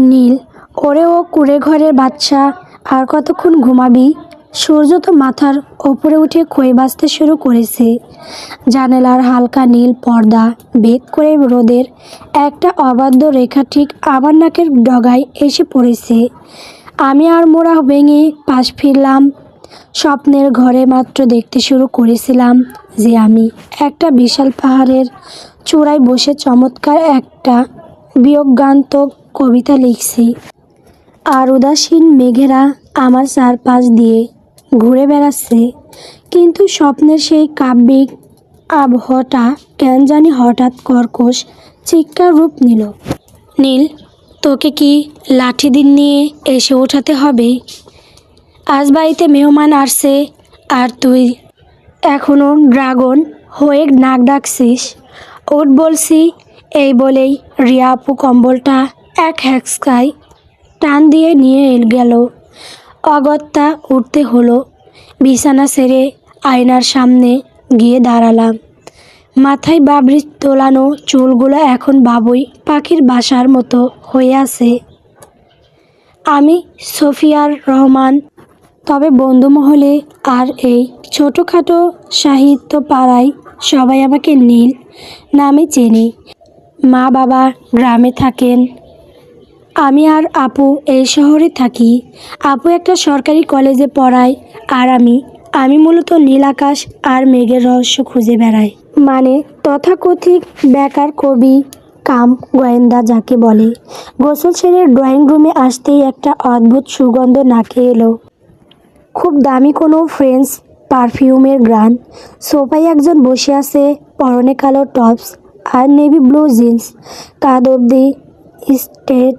নীল, ওরে ও কুঁড়ে ঘরের বাচ্চা, আর কতক্ষণ ঘুমাবি? সূর্য তো মাথার ওপরে উঠে খই বাজতে শুরু করেছে। জানালার হালকা নীল পর্দা ভেদ করে রোদের একটা অবাধ্য রেখা ঠিক আমার নাকের ডগায় এসে পড়েছে। আমি আর মোড়া ভেঙে পাশ ফিরলাম। স্বপ্নের ঘরে মাত্র দেখতে শুরু করেছিলাম যে আমি একটা বিশাল পাহাড়ের চূড়ায় বসে চমৎকার একটা বিয়োগান্তক কবিতা লিখছি, আর উদাসীন মেঘেরা আমার চারপাশ দিয়ে ঘুরে বেড়াচ্ছে। কিন্তু স্বপ্নের সেই কাব্যিক আবহটা কেন জানি হঠাৎ কর্কশ চিৎকার রূপ নিল। নীল, তোকে কি লাঠি দিন নিয়ে এসে ওঠাতে হবে? আজ বাড়িতে মেহমান আসছে, আর তুই এখনও ড্রাগন হয়ে নাক ডাকছিস? ওঠ বলছি। এই বলেই রিয়া আপু কম্বলটা এক হ্যাঁচকায় টান দিয়ে নিয়ে গেল। অগত্যা উঠতে হলো। বিছানা ছেড়ে আয়নার সামনে গিয়ে দাঁড়ালাম। মাথায় বাবরি তোলানো চুলগুলো এখন বাবুই পাখির বাসার মতো হয়ে আছে। আমি সফিয়ার রহমান, তবে বন্ধুমহলে আর এই ছোটোখাটো সাহিত্য পাড়ায় সবাই আমাকে নীল নামে চেনে। মা বাবা গ্রামে থাকেন, আমি আর আপু এই শহরে থাকি। আপু একটা সরকারি কলেজে পড়ায়, আর আমি মূলত নীল আকাশ আর মেঘের রহস্য খুঁজে বেড়াই। মানে তথাকথিত বেকার কবি কাম গোয়েন্দা যাকে বলে। গোসল সেরে ড্রয়িং রুমে আসতেই একটা অদ্ভুত সুগন্ধ নাকে এলো। খুব দামি কোনো ফ্রেঞ্চ পারফিউমের ঘ্রাণ। সোফায় একজন বসে আছে, পরনে কালো টপস আর নেভি ব্লু জিন্স, কাঁধ অবধি স্ট্রেট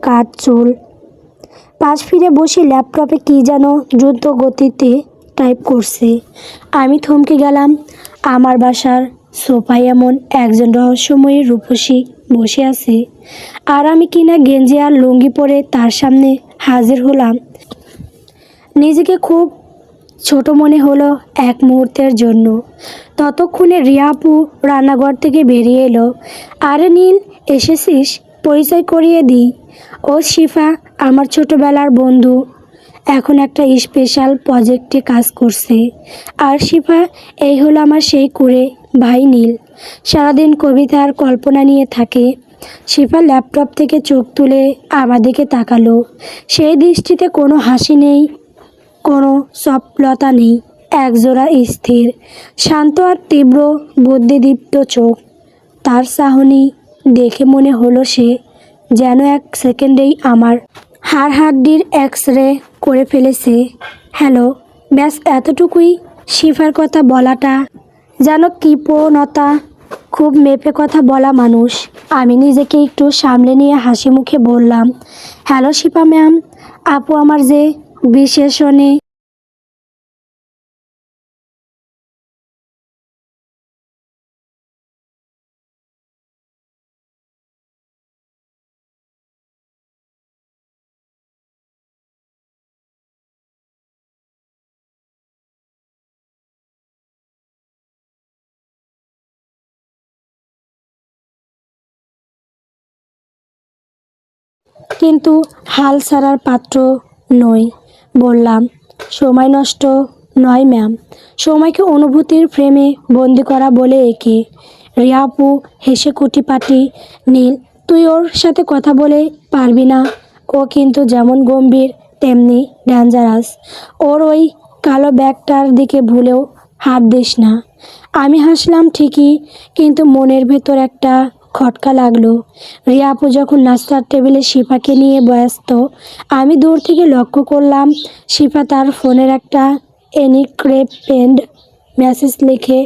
কাট চুল। পাশ ফিরে বসে ল্যাপটপে কী যেন দ্রুত গতিতে টাইপ করছে। আমি থমকে গেলাম। আমার বাসার সোফায় এমন একজন রহস্যময়ী রূপসী বসে আছে, আর আমি কিনা গেঞ্জি আর লুঙ্গি পরে তার সামনে হাজির হলাম। নিজেকে খুব ছোট মনে হলো এক মুহূর্তের জন্য। ততক্ষণে রিয়া আপু রান্নাঘর থেকে বেরিয়ে এলো। আরে নীল, এসেছিস? পরিচয় করিয়ে দিই, ও শিফা, আমার ছোটোবেলার বন্ধু, এখন একটা স্পেশাল প্রজেক্টে কাজ করছে। আর শিফা, এই হলো আমার সেই কুঁড়ে ভাই নীল, সারাদিন কবিতা আর কল্পনা নিয়ে থাকে। শিফা ল্যাপটপ থেকে চোখ তুলে আমার দিকে তাকালো। সেই দৃষ্টিতে কোনো হাসি নেই, কোনো চপলতা নেই, একজোড়া স্থির, শান্ত আর তীব্র বুদ্ধিদীপ্ত চোখ। তার চাহনি দেখে মনে হলো সে যেন এক সেকেন্ডেই আমার হাড়হাড্ডির এক্স-রে করে ফেলেছে। হ্যালো, ব্যাস এতটুকুই। শিফার কথা বলাটা যেন কৃপণতা, খুব মেপে কথা বলা মানুষ। আমি নিজেকে একটু সামলে নিয়ে হাসি মুখে বললাম, হ্যালো শিফা ম্যাম। আপু আমার যে বিশেষণে কিন্তু হাল ছাড়ার পাত্র নই। বললাম, সময় নষ্ট নয় ম্যাম, সময়কে অনুভূতির ফ্রেমে বন্দি করা বলে একে। রিয়া আপু হেসে কুটিপাটি, নীল, তুই ওর সাথে কথা বলে পারবি না। ও কিন্তু যেমন গম্ভীর তেমনি ডেঞ্জারাস। ওর ওই কালো ব্যাগটার দিকে ভুলেও হাত দিস না। আমি হাসলাম ঠিকই, কিন্তু মনের ভেতর একটা খটকা লাগলো। রিয়া আপু যখন নাস্তার টেবিলে শিফাকে নিয়ে ব্যস্ত, আমি দূর থেকে লক্ষ্য করলাম শিফা তার ফোনের একটা এনক্রিপ্টেড মেসেজ লিখে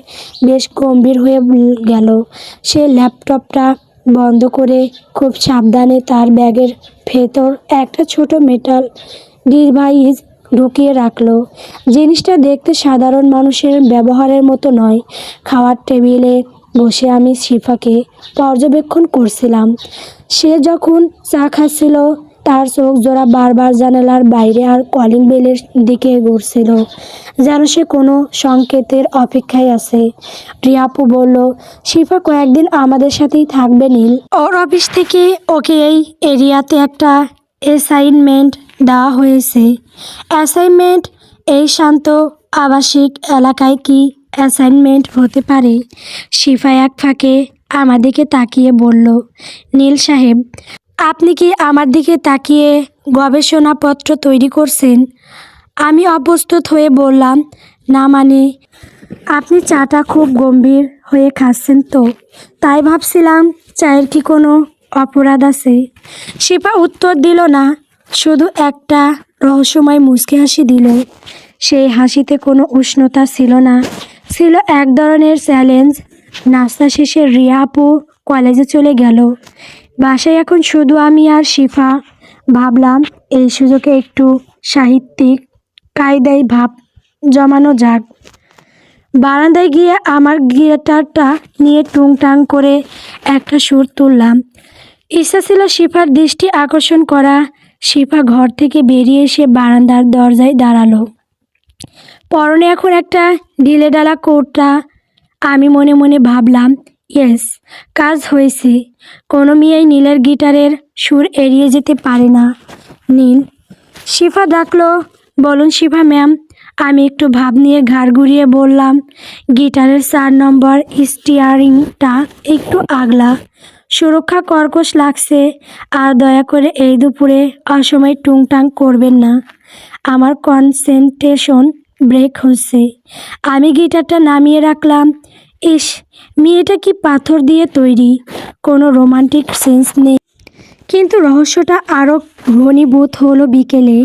বেশ গম্ভীর হয়ে গেল। সে ল্যাপটপটা বন্ধ করে খুব সাবধানে তার ব্যাগের ভেতর একটা ছোট মেটাল ডিভাইস ঢুকিয়ে রাখলো। জিনিসটা দেখতে সাধারণ মানুষের ব্যবহারের মতো নয়। খাওয়ার টেবিলে বসে আমি শিফাকে পর্যবেক্ষণ করছিলাম। সে যখন চা খাচ্ছিল তার চোখ জোড়া বারবার জানালার বাইরে আর কলিং বেলের দিকে ঘুরছিল, যেন সে কোনো সংকেতের অপেক্ষায় আছে। রিয়া আপু বলল, শিফা কয়েকদিন আমাদের সাথেই থাকবে নীল। ওর অফিস থেকে ওকে এই এরিয়াতে একটা অ্যাসাইনমেন্ট দেওয়া হয়েছে। অ্যাসাইনমেন্ট? এই শান্ত আবাসিক এলাকায় কি অ্যাসাইনমেন্ট হতে পারে? শিফা এক ফাঁকে আমার দিকে তাকিয়ে বলল, নীল সাহেব, আপনি কি আমার দিকে তাকিয়ে গবেষণাপত্র তৈরি করছেন? আমি অপ্রস্তুত হয়ে বললাম, না মানে, আপনি চাটা খুব গম্ভীর হয়ে খাচ্ছেন তো, তাই ভাবছিলাম চায়ের কি কোনো অপরাধ আছে। শিপা উত্তর দিল না, শুধু একটা রহস্যময় মুচকি হাসি দিল। সেই হাসিতে কোনো উষ্ণতা ছিল না, ছিল এক ধরনের চ্যালেঞ্জ। নাস্তা শেষে রিয়া আপু কলেজে চলে গেল। বাসায় এখন শুধু আমি আর শিফা। ভাবলাম এই সুযোগে একটু সাহিত্যিক কায়দায় ভাব জমানো যাক। বারান্দায় গিয়ে আমার গিটারটা নিয়ে টুংটাং করে একটা সুর তুললাম। ইচ্ছা ছিল শিফার দৃষ্টি আকর্ষণ করা। শিফা ঘর থেকে বেরিয়ে এসে বারান্দার দরজায় দাঁড়ালো। পরনে এখন একটা ঢিলেঢালা কোটটা। আমি মনে মনে ভাবলাম, ইয়েস, কাজ হয়েছে। কোনো মেয়েই নীলের গিটারের সুর এড়িয়ে যেতে পারে না। নীল, শিফা ডাকলো। বলুন শিফা ম্যাম। আমি একটু ভাব নিয়ে ঘাড় ঘুরিয়ে বললাম, গিটারের 4 নম্বর স্টিয়ারিংটা একটু আগলা, সুরক্ষা কর্কশ লাগছে। আর দয়া করে এই দুপুরে অসময়ে টুংটাং করবেন না, আমার কনসেন্ট্রেশন ব্রেক হচ্ছে। আমি গিটারটা নামিয়ে রাখলাম। ইস, মেয়েটা কি পাথর দিয়ে তৈরি, কোনো রোমান্টিক সেন্স নেই। কিন্তু রহস্যটা আরও ঘনীভূত হলো বিকেলে।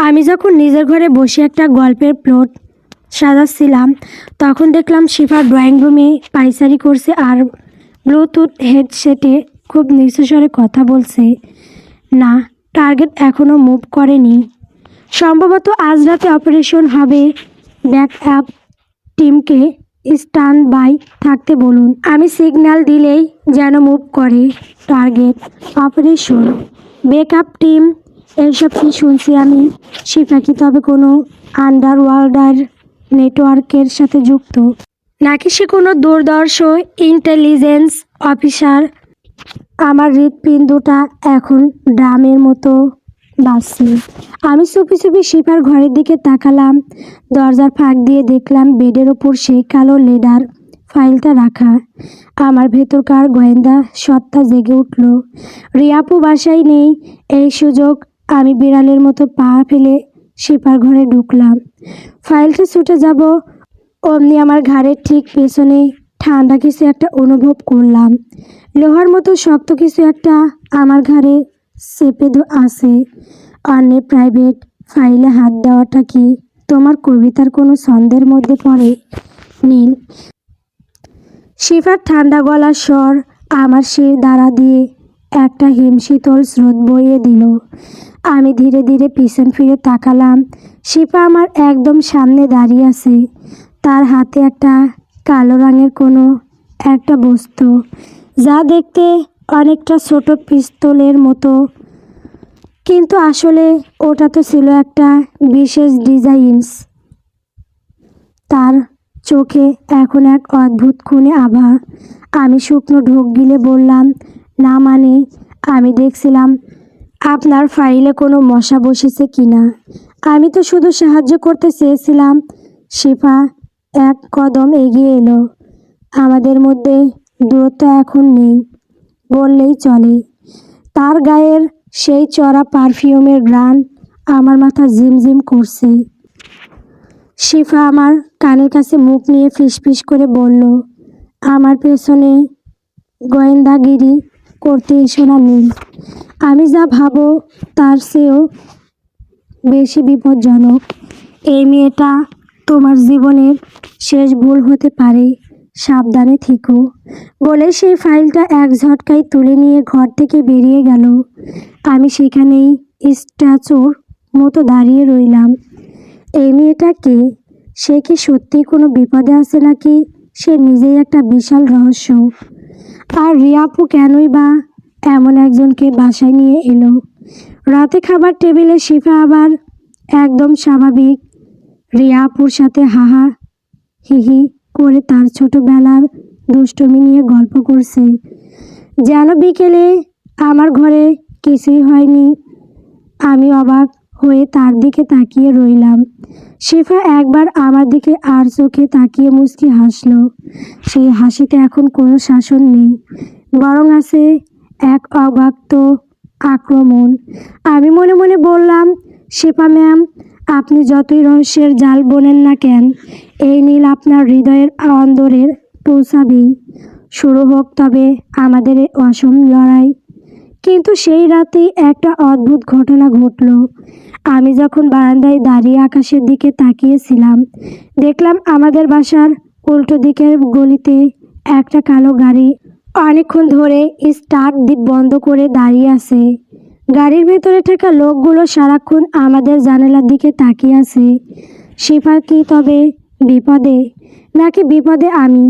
আমি যখন নিজের ঘরে বসে একটা গল্পের প্লট সাজাচ্ছিলাম, তখন দেখলাম শিফা ড্রয়িং রুমে পায়চারি করছে আর ব্লুটুথ হেডসেটে খুব নিচু স্বরে কথা বলছে। না, টার্গেট এখনও মুভ করেনি। সম্ভবত আজ রাতে অপারেশন হবে। ব্যাক আপ টিমকে স্ট্যান্ড বাই থাকতে বলুন। আমি সিগন্যাল দিলেই যেন মুভ করে। টার্গেট অপারেশন, ব্যাকআপ টিম, এইসব কি শুনছি আমি? শিফা কি তবে কোনো আন্ডারওয়ার্ল্ডার নেটওয়ার্কের সাথে যুক্ত, নাকি সে কোনো দুর্ধর্ষ ইন্টেলিজেন্স অফিসার? আমার হৃৎপিণ্ডটা এখন ড্রামের মতো বাজছে। আমি চুপি চুপি শিফার ঘরের দিকে তাকালাম। দরজার ফাঁক দিয়ে দেখলাম বেডের ওপর সেই কালো লেদার ফাইলটা রাখা। আমার ভেতরকার গোয়েন্দা সত্তা জেগে উঠল। রিয়াপু বাসায় নেই। এই সুযোগ আমি বিড়ালের মতো পা ফেলে শিফার ঘরে ঢুকলাম। ফাইলটা ছুটে যাব অমনি আমার ঘাড়ের ঠিক পেছনে ঠান্ডা কিছু একটা অনুভব করলাম। লোহার মতো শক্ত কিছু একটা আমার ঘাড়ে চেপে আছে। অন্যের প্রাইভেট ফাইলে হাত দেওয়াটা কি তোমার কবিতার কোনো ছন্দের মধ্যে পড়ে নীল? শিফার ঠান্ডা গলার স্বর আমার শির দ্বারা দিয়ে একটা হিমশীতল স্রোত বইয়ে দিল। আমি ধীরে ধীরে পিছন ফিরে তাকালাম। শিফা আমার একদম সামনে দাঁড়িয়ে আছে। তার হাতে একটা কালো রঙের কোনো একটা বস্তু, যা দেখতে অনেকটা ছোট পিস্তলের মতো, কিন্তু আসলে ওটা তো ছিল একটা বিশেষ ডিজাইনস। তার চোখে এখন এক অদ্ভুত খুনে আভা। আমি শুকনো ঢোক গিলে বললাম, না মানে, আমি দেখছিলাম আপনার ফাইলে কোনো মশা বসেছে কিনা। আমি তো শুধু সাহায্য করতে চেয়েছিলাম। শিফা এক কদম এগিয়ে এলো। আমাদের মধ্যে দূরত্ব এখন নেই বললেই চলে। তার গায়ের সেই চড়া পারফিউমের ঘ্রাণ আমার মাথা ঝিমঝিম করছে। শিফা আমার কানের কাছে মুখ নিয়ে ফিসফিস করে বলল, আমার পেছনে গোয়েন্দাগিরি করতে এসো না নীল। আমি যা ভাবো তার চেয়েও বেশি বিপজ্জনক। এই মেয়েটা তোমার জীবনের শেষ ভুল হতে পারে, সাবধানে থেকো। বলে সেই ফাইলটা এক ঝটকায় তুলে নিয়ে ঘর থেকে বেরিয়ে গেল। আমি সেখানেই স্ট্যাচুর মতো দাঁড়িয়ে রইলাম। এই মেয়েটা কে? সে কি সত্যি কোনো বিপদে আছে, নাকি সে নিজেই একটা বিশাল রহস্য? আর রিয়াপু কেনই বা এমন একজনকে বাসায় নিয়ে এলো। রাতে খাবার টেবিলে শিফা আবার একদম স্বাভাবিক রিয়া আপুর সাথে হাহা হিহি করে তার ছোটবেলার দুষ্টুমি নিয়ে গল্প করছে। যেন বিকেলে আমার ঘরে কিছুই হয়নি। আমি অবাক হয়ে তার দিকে তাকিয়ে রইলাম। শিফা একবার আমার দিকে আর চোখে তাকিয়ে মুচকি হাসলো। সেই হাসিতে এখন কোনো শাসন নেই, বরং আছে এক অব্যক্ত আক্রমণ। আমি মনে মনে বললাম, শিফা ম্যাম, আপনি যতই রহস্যের জাল বোনেন না কেন, এই নীল আপনার হৃদয়ের অন্দরের পৌঁছাবেই। শুরু হোক তবে আমাদের এই অসম লড়াই। কিন্তু সেই রাতেই একটা অদ্ভুত ঘটনা ঘটল। আমি যখন বারান্দায় দাঁড়িয়ে আকাশের দিকে তাকিয়েছিলাম, দেখলাম আমাদের বাসার উল্টো দিকের গলিতে একটা কালো গাড়ি অনেকক্ষণ ধরে স্টার্ট বন্ধ করে দাঁড়িয়ে আছে। গাড়ির ভেতরে থাকা লোকগুলো সারাক্ষণ আমাদের জানালার দিকে তাকিয়ে আছে। শিফা কি তবে বিপদে, নাকি বিপদে আমি?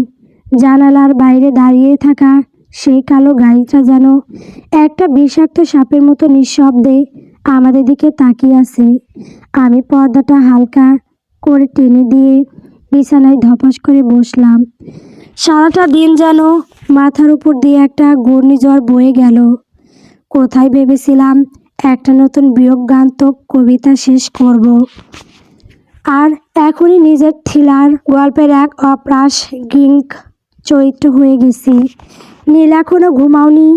জানালার বাইরে দাঁড়িয়ে থাকা সেই কালো গাড়িটা যেন একটা বিষাক্ত সাপের মতো নিঃশব্দে আমাদের দিকে তাকিয়ে আছে। আমি পর্দাটা হালকা করে টেনে দিয়ে বিছানায় ধপাস করে বসলাম। সারাটা দিন যেন মাথার উপর দিয়ে একটা ঘূর্ণিঝড় বয়ে গেল। কোথায় ভেবেছিলাম একটা নতুন বিয়োগান্তক কবিতা শেষ করব, আর এখনই নিজের থ্রিলার গল্পের এক অপ্রাসঙ্গিক চরিত্র হয়ে গেছি। নীল এখনও ঘুমাওনি।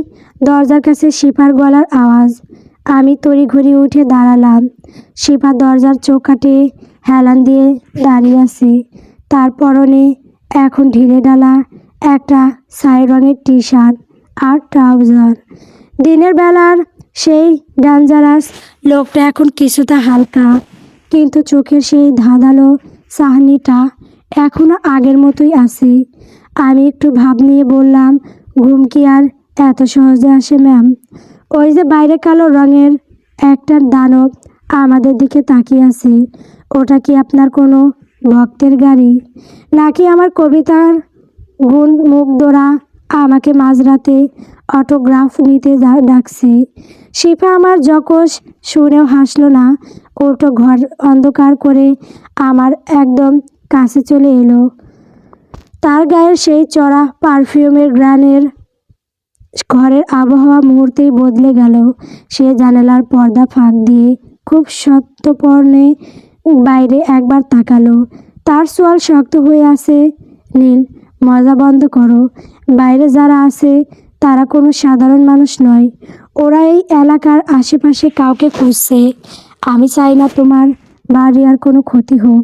দরজার কাছে শিফার গলার আওয়াজ। আমি তড়িঘড়ি উঠে দাঁড়ালাম। শিফা দরজার চৌকাঠে হেলান দিয়ে দাঁড়িয়ে আছে। তার পরনে এখন ঢিলে ঢালা একটা ছাই রঙের টি শার্ট আর ট্রাউজার। দিনের বেলার সেই ডেঞ্জারাস লোকটা এখন কিছুটা হালকা, কিন্তু চোখের সেই ধাঁধালো চাহনিটা এখনো আগের মতোই আছে। আমি একটু ভাব নিয়ে বললাম, ঘুম কি আর এত সহজে আসে ম্যাম? ওই যে বাইরে কালো রঙের একটা দানব আমাদের দিকে তাকিয়ে আছে, ওটা কি আপনার কোনো ভক্তের গাড়ি, নাকি আমার কবিতার গুণ মুগ্ধরা আমাকে মাঝরাতে অটোগ্রাফ নিতে ডাকছে? শিফা আমার জকস শুনেও হাসলো না, উল্টো ঘর অন্ধকার করে আমার একদম কাছে চলে এলো। তার গায়ের সেই চড়া পারফিউমের ঘ্রাণের ঘরের আবহাওয়া মুহূর্তেই বদলে গেল। সে জানালার পর্দা ফাঁক দিয়ে খুব সত্যপর্ণে বাইরে একবার তাকালো। তার চোয়াল শক্ত হয়ে আছে। নীল, মজা বন্ধ করো। বাইরে যারা আছে তারা কোনো সাধারণ মানুষ নয়। ওরা এই এলাকার আশেপাশে কাউকে খুঁজছে। আমি চাই না তোমার বা রিয়ার কোনো ক্ষতি হোক।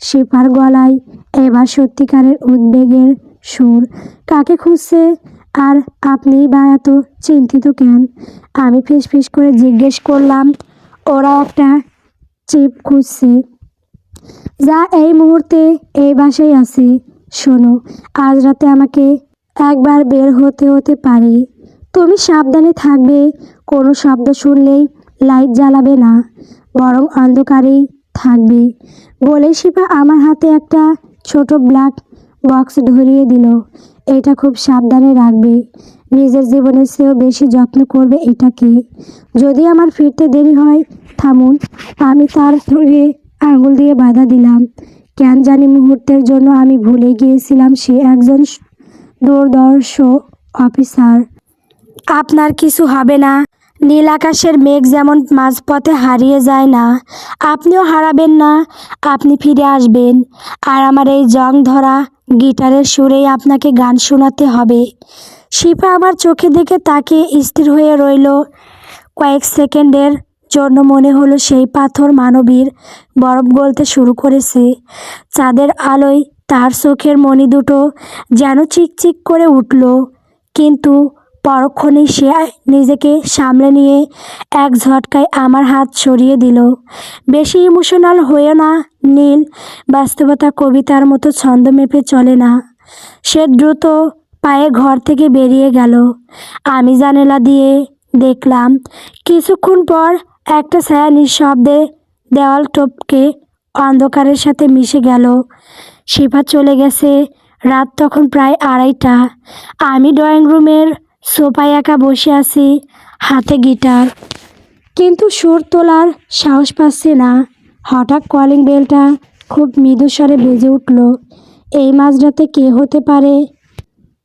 শিফার গলায় এবার সত্যিকারের উদ্বেগের সুর। কাকে খুঁজছে? আর আপনিই বা এত চিন্তিত কেন? আমি ফিসফিস করে জিজ্ঞেস করলাম, ওরা একটা চিপ খুঁজছে, যা এই মুহূর্তে এই বাসায় আছে। শোনো, আজ রাতে আমাকে একবার বের হতে হতে পারে। তুমি সাবধানে থাকবে। কোনো শব্দ শুনলেই লাইট জ্বালাবে না, বরং অন্ধকারেই থাকবে। বলে শিফা আমার হাতে একটা ছোট ব্ল্যাক বক্স ধরিয়ে দিল। এটা খুব সাবধানে রাখবে। নিজের জীবনের চেয়েও বেশি যত্ন করবে এটাকে। যদি আমার ফিরতে দেরি হয়, থামুন। আমি তার ধরে আঙুল দিয়ে বাধা দিলাম। কেন জানি মুহূর্তের জন্য আমি ভুলে গিয়েছিলাম সে একজন দুর্ধর্ষ অফিসার। আপনার কিছু হবে না। নীল আকাশের মেঘ যেমন মাঝপথে হারিয়ে যায় না, আপনিও হারাবেন না। আপনি ফিরে আসবেন, আর আমার এই জং ধরা গিটারের সুরেই আপনাকে গান শোনাতে হবে। শিফা আমার চোখের দিকে তাকিয়ে স্থির হয়ে রইল। কয়েক সেকেন্ডের জন্য মনে হলো সেই পাথর মানবীর বরফ গলতে শুরু করেছে। চাঁদের আলোয় তার চোখের মণি দুটো যেন চিকচিক করে উঠল। কিন্তু পরক্ষণেই সে নিজেকে সামলে নিয়ে এক ঝটকায় আমার হাত সরিয়ে দিল। বেশি ইমোশনাল হয়েও না নীল, বাস্তবতা কবিতার মতো ছন্দ মেপে চলে না। সে দ্রুত পায়ে ঘর থেকে বেরিয়ে গেল। আমি জানালা দিয়ে দেখলাম কিছুক্ষণ পর একটা ছায়া নিঃশব্দে দেওয়াল টপকে অন্ধকারের সাথে মিশে গেল। শিফা চলে গেছে। রাত তখন প্রায় 2:30। আমি ড্রয়িং রুমের সোফায় একা বসে আছি, হাতে গিটার, কিন্তু সুর তোলার সাহস পাচ্ছি না। হঠাৎ কলিং বেলটা খুব মৃদু স্বরে বেজে উঠল। এই মাঝরাতে কে হতে পারে?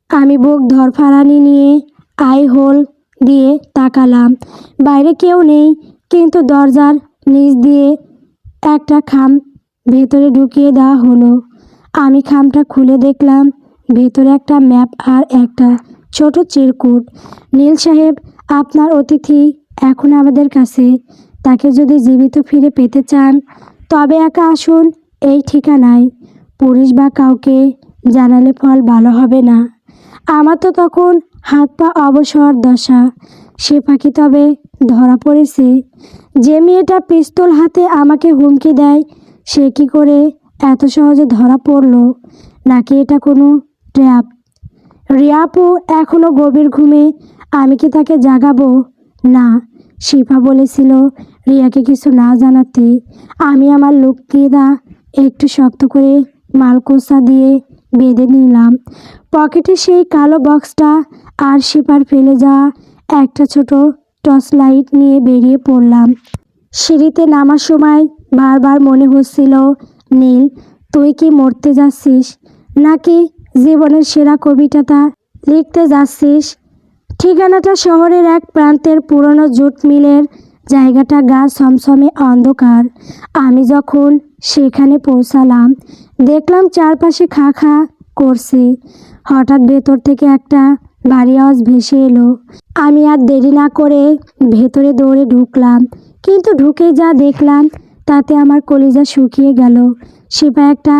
আমি বুক ধরফারানি নিয়ে আই হোল দিয়ে তাকালাম। বাইরে কেউ নেই, কিন্তু দরজার নিচ দিয়ে একটা খাম ভেতরে ঢুকিয়ে দেওয়া হলো। আমি খামটা খুলে দেখলাম ভেতরে একটা ম্যাপ আর একটা ছোট চিরকুট। নীল সাহেব, আপনার অতিথি এখন আমাদের কাছে। তাকে যদি জীবিত ফিরে পেতে চান তবে একা আসুন এই ঠিকানায়। পুলিশ বা কাউকে জানালে ফল ভালো হবে না। আমার তো তখন হাত পা অবসর দশা। সে ফাঁকি তবে ধরা পড়েছে। যে মেয়েটা পিস্তল হাতে আমাকে হুমকি দেয় সে কি করে এত সহজে ধরা পড়লো? নাকি এটা কোনো ট্র্যাপ? রিয়াপু এখনো গভীর ঘুমে। আমি কি তাকে জাগাবো? না, শিফা বলেছিল রিয়াকে কিছু না জানাতে। আমি আমার লুকিয়েদা একটু শক্ত করে মালকোসা দিয়ে বেঁধে নিলাম। পকেটে সেই কালো বক্সটা আর শিফার ফেলে যাওয়া একটা ছোট টর্চ লাইট নিয়ে বেরিয়ে পড়লাম। সিঁড়িতে নামার সময় বারবার মনে হচ্ছিল, নীল, তুই কি মরতে যাচ্ছিস নাকি জীবনের সেরা কবিতাটা লিখতে যাচ্ছিস? ঠিকানাটা শহরের এক প্রান্তের পুরনো জুট মিলের। জায়গাটা গা ছমছমে অন্ধকার। আমি যখন সেখানে পৌঁছালাম দেখলাম চারপাশে খা খা করছে। হঠাৎ ভেতর থেকে একটা ভারী আওয়াজ ভেসে এলো। আমি আর দেরি না করে ভেতরে দৌড়ে ঢুকলাম, কিন্তু ঢুকেই যা দেখলাম তাতে আমার কলিজা শুকিয়ে গেল। শিপা একটা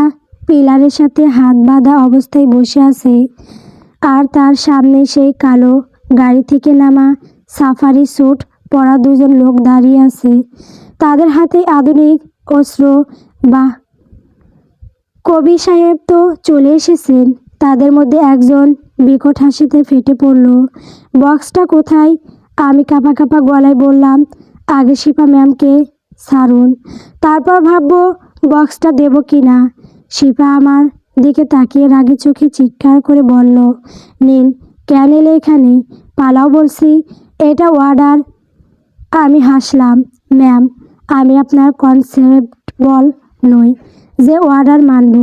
পিলারের সাথে হাত বাঁধা অবস্থায় বসে আছে, আর তার সামনে সেই কালো গাড়ি থেকে নামা সাফারি স্যুট পরা দুজন লোক দাঁড়িয়ে আছে। তাদের হাতে আধুনিক অস্ত্র। বাহ, কবি সাহেব তো চলে এসেছেন। তাদের মধ্যে একজন বিকট হাসিতে ফেটে পড়ল। বক্সটা কোথায়? আমি কাঁপা কাঁপা গলায় বললাম, আগে শিপা ম্যামকে ছাড়ুন, তারপর ভাববো বক্সটা দেব কি না। শিপা আমার দিকে তাকিয়ে রাগে চোখে চিৎকার করে বলল, নীল, কেন এলে এখানে? পালাও বলছি, এটা অর্ডার। আমি হাসলাম, ম্যাম, আমি আপনার কনস্টেবল নই যে অর্ডার মানব।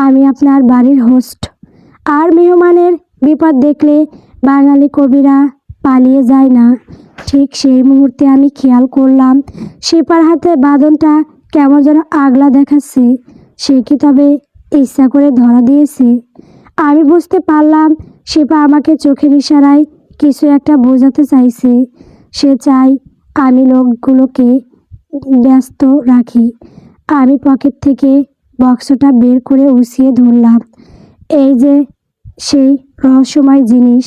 আমি আপনার বাড়ির হোস্ট। আর মেহমানের বিপদ দেখলে বাঙালি কবিরা পালিয়ে যায় না। ঠিক সেই মুহূর্তে আমি খেয়াল করলাম শিপার হাতে বাঁধনটা কেমন যেন আগলা দেখাচ্ছে। সে কি তবে ইচ্ছা করে ধরা দিয়েছে? আমি বুঝতে পারলাম শিপা আমাকে চোখের ইশারায় কিছু একটা বোঝাতে চাইছে। সে চায় আমি লোকগুলোকে ব্যস্ত রাখি। আমি পকেট থেকে বক্সটা বের করে উঁচিয়ে ধরলাম। এই যে সেই রহস্যময় জিনিস।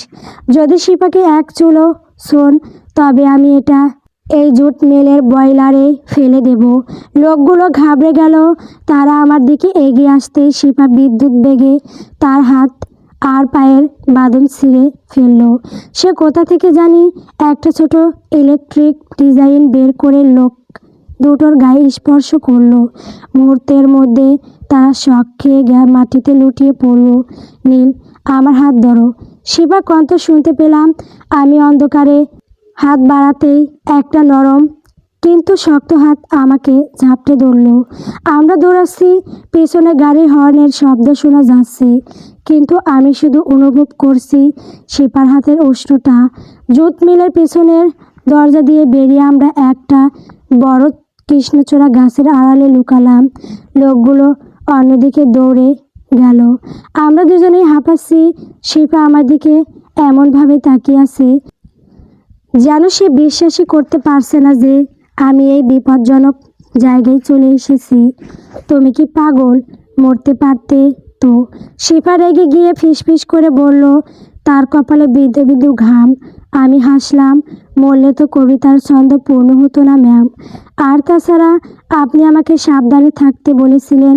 যদি শিপাকে এক চুলো শোন তবে আমি এটা এই জুট মিলের বয়লারে ফেলে দেব। লোকগুলো ঘাবড়ে গেল। তারা আমার দিকে এগিয়ে আসতেই শিপা বিদ্যুৎ বেগে তার হাত আর পায়ের বাঁধন ছিঁড়ে ফেলল। সে কোথা থেকে জানি একটা ছোট ইলেকট্রিক ডিজাইন বের করে লোক দুটোর গায়ে স্পর্শ করলো। মুহূর্তের মধ্যে তারা শক খেয়ে মাটিতে লুটিয়ে পড়ল। নীল, আমার হাত ধরো। শিবা কণ্ঠ শুনতে পেলাম। আমি অন্ধকারে হাত বাড়াতেই একটা নরম কিন্তু শক্ত হাত আমাকে ঝাপটে ধরল। আমরা দৌড়াচ্ছি, পেছনে গাড়ির হর্নের শব্দ শোনা যাচ্ছে, কিন্তু আমি শুধু অনুভব করছি শিপার হাতের উষ্ণতা। জুট মিলের পেছনের দরজা দিয়ে বেরিয়ে আমরা একটা বড় কৃষ্ণচূড়া গাছের আড়ালে লুকালাম। লোকগুলো অন্যদিকে দৌড়ে গেল। আমরা দুজনেই হাঁপাচ্ছি। শিপা আমার দিকে এমনভাবে তাকিয়ে আছে যেন সে বিশ্বাসই করতে পারছে না যে আমি এই বিপজ্জনক জায়গায় চলে এসেছি। তুমি কি পাগল? মরতে পারতে তো। শিপা রেগে গিয়ে ফিসফিস করে বলল, তার কপালে বিঁধে বিঁধু ঘাম। আমি হাসলাম, মরলে তো কবিতার ছন্দ পূর্ণ হতো না ম্যাম। আর তাছাড়া আপনি আমাকে সাবধানে থাকতে বলেছিলেন,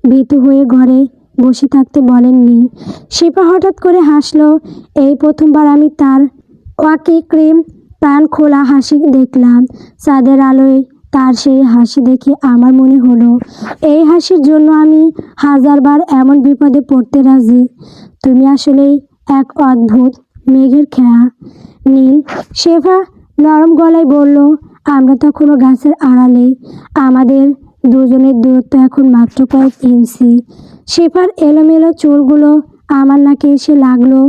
ভীতু হয়ে ঘরে বসে থাকতে বলেননি। শিপা হঠাৎ করে হাসলো। এই প্রথমবার আমি তার ওয়াকি ক্রিম প্রাণ খোলা হাসি দেখলাম। চাঁদের আলোয় তার সেই হাসি দেখে আমার মনে হলো এই হাসির জন্য আমি হাজারবার এমন বিপদে পড়তে রাজি। তুমি আসলেই এক অদ্ভুত মেঘের খেয়া। নীল, শেফা নরম গলায় বলল, আমরা তখনও গাছের আড়ালে। আমাদের দুজনের দূরত্ব এখন মাত্র কয়েক ইঞ্চি। শেফার এলোমেলো চুলগুলো আমার নাকে এসে লাগলো।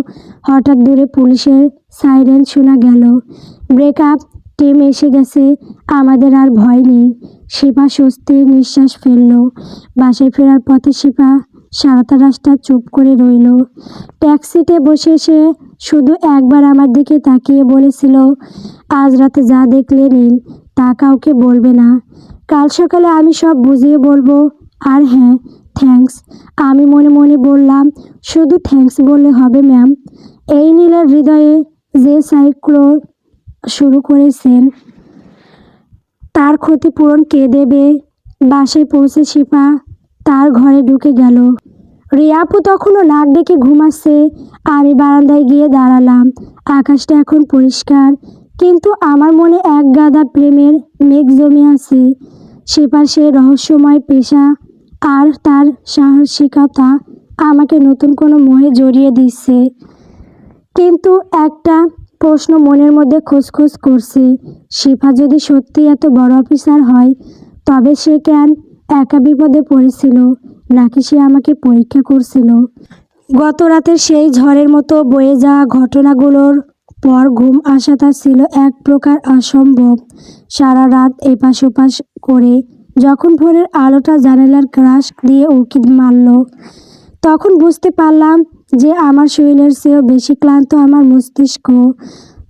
হঠাৎ দূরে পুলিশের সাইরেন শোনা গেল। ব্রেকআপ টিম এসে গেছে, আমাদের আর ভয় নেই। শিপা স্বস্তির নিঃশ্বাস ফেলল। বাসায় ফেরার পথে শিপা সারাটা রাস্তা চুপ করে রইল। ট্যাক্সিতে বসে সে শুধু একবার আমার দিকে তাকিয়ে বলেছিল, আজ রাতে যা দেখলে নীল তা কাউকে বলবে না। কাল সকালে আমি সব বুঝিয়ে বলবো। আর হ্যাঁ, থ্যাঙ্কস। আমি মনে মনে বললাম, শুধু থ্যাঙ্কস বললে হবে ম্যাম? এই নীলের হৃদয়ে যে সাইক্লোন শুরু করেছেন তার ক্ষতিপূরণ কে দেবে? বাসায় পৌঁছে শিপা তার ঘরে ঢুকে গেল। রিয়াপু তখনও নাক ডেকে ঘুমাচ্ছে। আমি বারান্দায় গিয়ে দাঁড়ালাম। আকাশটা এখন পরিষ্কার, কিন্তু আমার মনে এক গাদা প্রেমের মেঘ জমে আছে। শিপার সেই রহস্যময় পেশা আর তার সাহসিকতা আমাকে নতুন কোনো মোহে জড়িয়ে দিচ্ছে। কিন্তু একটা প্রশ্ন মনের মধ্যে খোঁজখোঁজ করছে, শিফা যদি সত্যি এত বড় অফিসার হয়, তবে সে কেন একা বিপদে পড়েছিল? নাকি সে আমাকে পরীক্ষা করছিল? গত রাতের সেই ঝড়ের মতো বয়ে যাওয়া ঘটনাগুলোর পর ঘুম আসাটা ছিল এক প্রকার অসম্ভব। সারা রাত এপাশ ওপাশ করে যখন ভোরের আলোটা জানালার গ্রাস দিয়ে উঁকি মারল, তখন বুঝতে পারলাম যে আমার শরীরের চেয়েও বেশি ক্লান্ত আমার মস্তিষ্ক।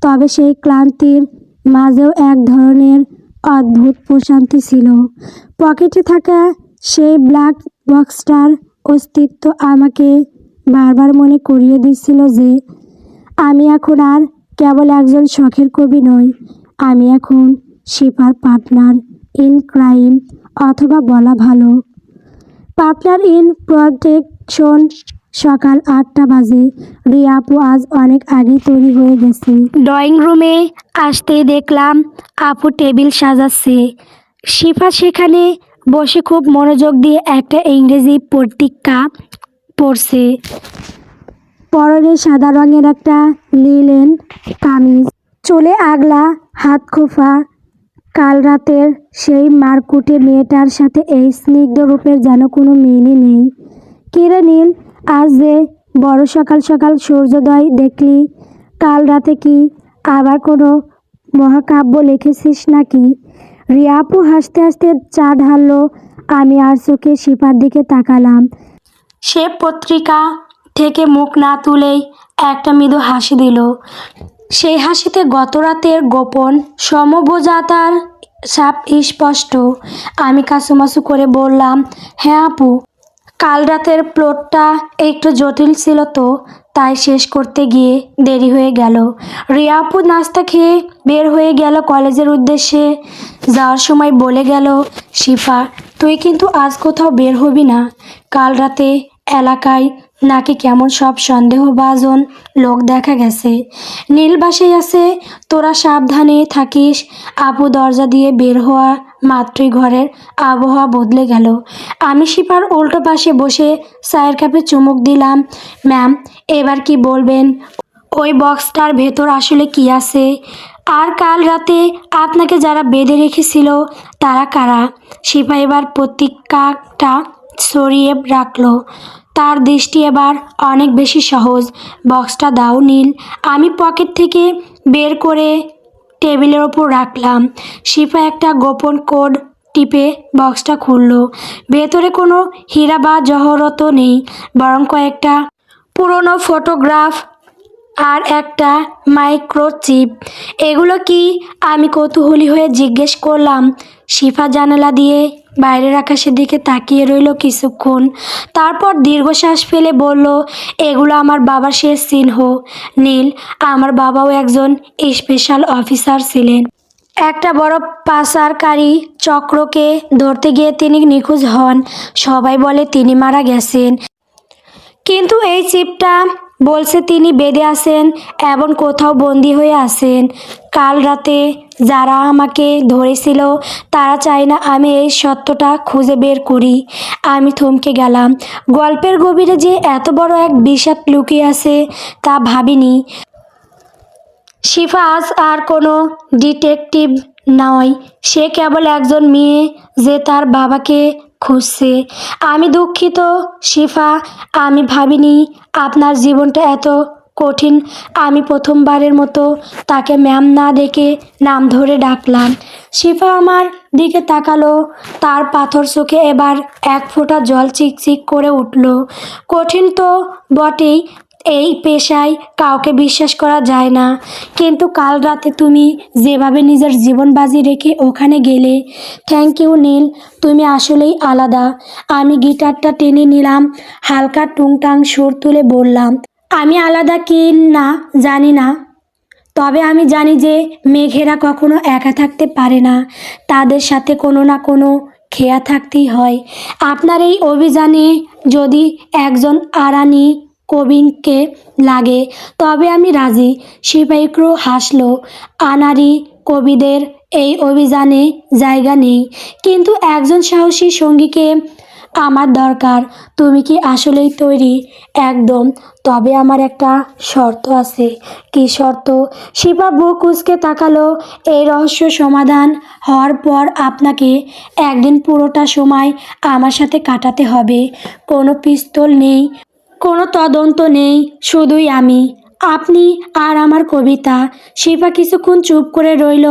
তবে সেই ক্লান্তির মাঝেও এক ধরনের অদ্ভুত প্রশান্তি ছিল। পকেটে থাকা সেই ব্ল্যাক বক্সটার অস্তিত্ব আমাকে বারবার মনে করিয়ে দিচ্ছিল যে আমি এখন আর কেবল একজন শখের কবি নই, আমি এখন শিপার পার্টনার ইন ক্রাইম, অথবা বলা ভালো পার্টনার ইন প্রটেকশন। সকাল 8টা বাজে। রিয়াপু আজ অনেক আগেই তৈরি হয়ে গেছে। ড্রয়িং রুমে আসতেই দেখলাম আপু টেবিল সাজাচ্ছে। শিফা সেখানে বসে খুব মনোযোগ দিয়ে একটা ইংরেজি পত্রিকা পড়ছে। পরনে সাদা রঙের একটা লিনেন কামিজ, চুলে আগলা, হাত খোফা। কাল রাতের সেই মারকুটে মেয়েটার সাথে এই স্নিগ্ধ রূপের যেন কোনো মিলই নেই। কিরে নীল, আজ যে বড় সকাল সকাল সূর্যোদয় দেখলি? কাল রাতে কি আবার কোনো মহাকাব্য লিখেছিস নাকি? রিয়াপু হাসতে হাসতে চা ঢাললো। আমি আর চোখে শিপার দিকে তাকালাম। সে পত্রিকা থেকে মুখ না তুলেই একটা মৃদু হাসি দিল। সেই হাসিতে গত রাতের গোপন সমবোজাতার ছাপ স্পষ্ট। আমি কাছুমাছু করে বললাম, হ্যাঁ আপু, কাল রাতের প্লটটা একটু জটিল ছিল তো, তাই শেষ করতে গিয়ে দেরি হয়ে গেল। রিয়াপু নাস্তা খেয়ে বের হয়ে গেল কলেজের উদ্দেশ্যে। যাওয়ার সময় বলে গেল, শিফা, তুই কিন্তু আজ কোথাও বের হবি না। কাল রাতে এলাকায় নাকি কেমন সব সন্দেহভাজন লোক দেখা গেছে। নীল বাসায় আছে, তোরা সাবধানে থাকিস। আপু দরজা দিয়ে বের হওয়া মাত্রই ঘরের আবহাওয়া বদলে গেল। আমি শিপার উল্টো পাশে বসে চায়ের কাপে চুমুক দিলাম। ম্যাম, এবার কি বলবেন? ওই বক্সটার ভেতর আসলে কি আছে? আর কাল রাতে আপনাকে যারা বেঁধে রেখেছিল তারা কারা? শিপা এবার পত্রিকাটা সরিয়ে রাখলো। তার দৃষ্টি এবার অনেক বেশি সহজ। বক্সটা দাও নীল। আমি পকেট থেকে বের করে টেবিলের ওপর রাখলাম। শিপা একটা গোপন কোড টিপে বক্সটা খুলল। ভেতরে কোনো হীরা বা জহরত নেই, বরং কয়েকটা পুরনো ফটোগ্রাফ আর একটা মাইক্রোচিপ। এগুলো কি? আমি কৌতূহলী হয়ে জিজ্ঞেস করলাম। শিফা জানালা দিয়ে বাইরের আকাশের দিকে তাকিয়ে রইল কিছুক্ষণ, তারপর দীর্ঘশ্বাস ফেলে বলল, এগুলো আমার বাবার শেষ চিহ্ন নীল। আমার বাবাও একজন স্পেশাল অফিসার ছিলেন। একটা বড় পাচারকারী চক্রকে ধরতে গিয়ে তিনি নিখোঁজ হন। সবাই বলে তিনি মারা গেছেন, কিন্তু এই চিপটা বলছে তিনি বেঁধে আছেন এবং কোথাও বন্দি হয়ে আছেন। কাল রাতে যারা আমাকে ধরেছিল তারা চায় না আমি এই সত্যটা খুঁজে বের করি। আমি থমকে গেলাম। গল্পের গভীরে যে এত বড় এক বিষাদ লুকিয়ে আছে তা ভাবিনি। শিফা আজ আর কোনো ডিটেকটিভ নয়, সে কেবল একজন মেয়ে যে তার বাবাকে খুঁজছে। আমি দুঃখিত শিফা, আমি ভাবিনি আপনার জীবনটা এত কঠিন। আমি প্রথমবারের মতো তাকে ম্যাম না ডেকে নাম ধরে ডাকলাম। শিফা আমার দিকে তাকালো, তার পাথর চোখে এবার এক ফোঁটা জল চিকচিক করে উঠল। কঠিন তো বটেই, এই পেশায় কাউকে বিশ্বাস করা যায় না, কিন্তু কাল রাতে তুমি যেভাবে নিজের জীবন বাজি রেখে ওখানে গেলে, থ্যাংক ইউ নীল, তুমি আসলেই আলাদা। আমি গিটারটা টেনে নিলাম, হালকা টুংটাং সুর তুলে বললাম, আমি আলাদা কি না জানি না, তবে আমি জানি যে মেঘেরা কখনো একা থাকতে পারে না, তাদের সাথে কোনো না কোনো খেয়া থাকতেই হয়। আপনার এই অভিযানে যদি একজন আরানি কবিনকে লাগে তবে আমি রাজি। সিপাহিক্রো হাসলো। আনারি কবিদের এই অভিযানে জায়গা নেই, কিন্তু একজন সাহসী সঙ্গীকে আমার দরকার। তুমি কি আসলেই তৈরি? একদম, তবে আমার একটা শর্ত আছে। কি শর্ত? শিপা বুক কুঁচকে তাকালো। এই রহস্য সমাধান হওয়ার পর আপনাকে একদিন পুরোটা সময় আমার সাথে কাটাতে হবে। কোনো পিস্তল নেই, কোনো তদন্ত নেই, শুধুই আমি, আপনি আর আমার কবিতা। শিপা কিছুক্ষণ চুপ করে রইল,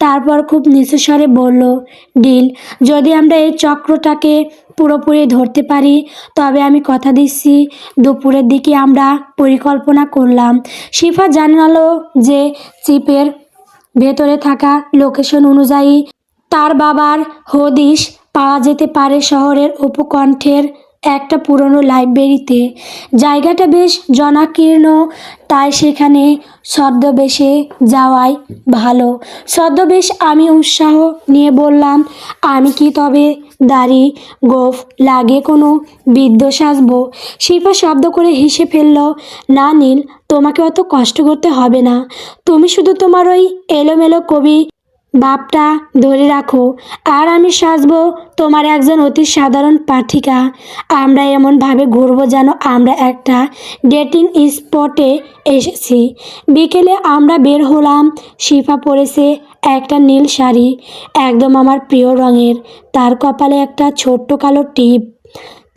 তারপর খুব নিচু স্বরে বলল, ডিল। যদি আমরা এই চক্রটাকে পুরোপুরি ধরতে পারি তবে আমি কথা দিচ্ছি দুপুরের দিকে আমরা পরিকল্পনা করলাম। শিফা জানালো যে চিপের ভেতরে থাকা লোকেশন অনুযায়ী তার বাবার হদিশ পাওয়া যেতে পারে শহরের উপকণ্ঠের একটা পুরনো লাইব্রেরিতে। জায়গাটা বেশ জনাকীর্ণ, তাই সেখানে ছদ্মবেশে যাওয়াই ভালো। ছদ্মবেশ, আমি উৎসাহ নিয়ে বললাম, আমি কি তবে দাড়ি গোঁফ লাগিয়ে কোনো বৃদ্ধ সাজবো? শিল্পা শব্দ করে হেসে ফেলল, না নীল, তোমাকে অত কষ্ট করতে হবে না, তুমি শুধু তোমার ওই এলোমেলো কবি ভাবটা ধরে রাখো, আর আমি সাজবো তোমার একজন অতি সাধারণ পাঠিকা। আমরা এমনভাবে ঘুরবো যেন আমরা একটা ডেটিং স্পটে এসেছি। বিকেলে আমরা বের হলাম। শিফা পরেছে একটা নীল শাড়ি, একদম আমার প্রিয় রঙের, তার কপালে একটা ছোট্ট কালো টিপ।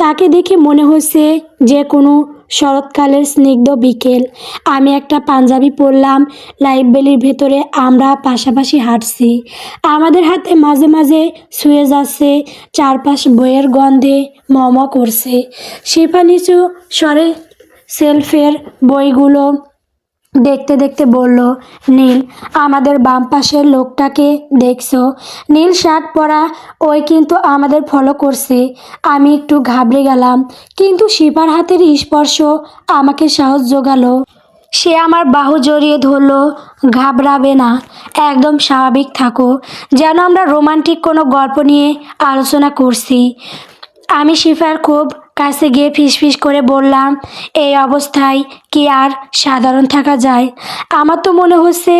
তাকে দেখে মনে হচ্ছে যে কোনো শরৎকালের স্নিগ্ধ বিকেল। আমি একটা পাঞ্জাবি পরলাম। লাইব্রেরির ভেতরে আমরা পাশাপাশি হাঁটছি, আমাদের হাতে মাঝে মাঝে ছুঁয়ে যাচ্ছে চারপাশ, বইয়ের গন্ধে মম করছে। শিফা নিচু স্বরে সেলফের বইগুলো দেখতে দেখতে বলল, নীল, আমাদের বাম পাশের লোকটাকে দেখছো? নীল শার্ট পরা, ওই কিন্তু আমাদের ফলো করছে। আমি একটু ঘাবড়ে গেলাম, কিন্তু শিপার হাতের স্পর্শ আমাকে সাহস জোগালো। সে আমার বাহু জড়িয়ে ধরলো। ঘাবড়াবে না, একদম স্বাভাবিক থাকো, যেন আমরা রোমান্টিক কোনো গল্প নিয়ে আলোচনা করছি। আমি শিফার খুব কাছে গিয়ে ফিসফিস করে বললাম, এই অবস্থায় কি আর সাধারণ থাকা যায়? আমার তো মনে হচ্ছে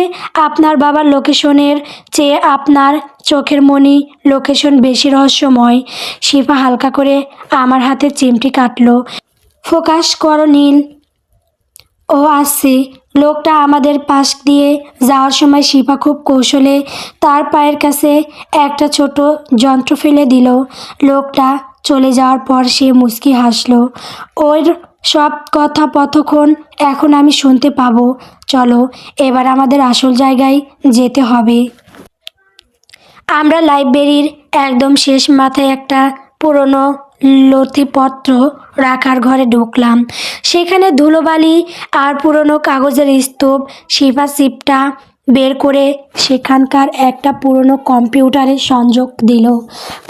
আপনার বাবার লোকেশনের চেয়ে আপনার চোখের মনি লোকেশন বেশি রহস্যময়। শিফা হালকা করে আমার হাতে চিমটি কাটলো। ফোকাস করো নীল, ও আসছে। লোকটা আমাদের পাশ দিয়ে যাওয়ার সময় শিপা খুব কৌশলে তার পায়ের কাছে একটা ছোট যন্ত্র ফেলে দিল। লোকটা চলে যাওয়ার পর সে মুচকি হাসলো। ওর সব কথোপকথন এখন আমি শুনতে পাবো। চলো, এবার আমাদের আসল জায়গায় যেতে হবে। আমরা লাইব্রেরির একদম শেষ মাথায় একটা পুরনো নথিপত্র রাখার ঘরে ঢুকলাম। সেখানে ধুলোবালি আর পুরনো কাগজের স্তূপ। শিফা চিপটা বের করে সেখানকার একটা পুরনো কম্পিউটারে সংযোগ দিল।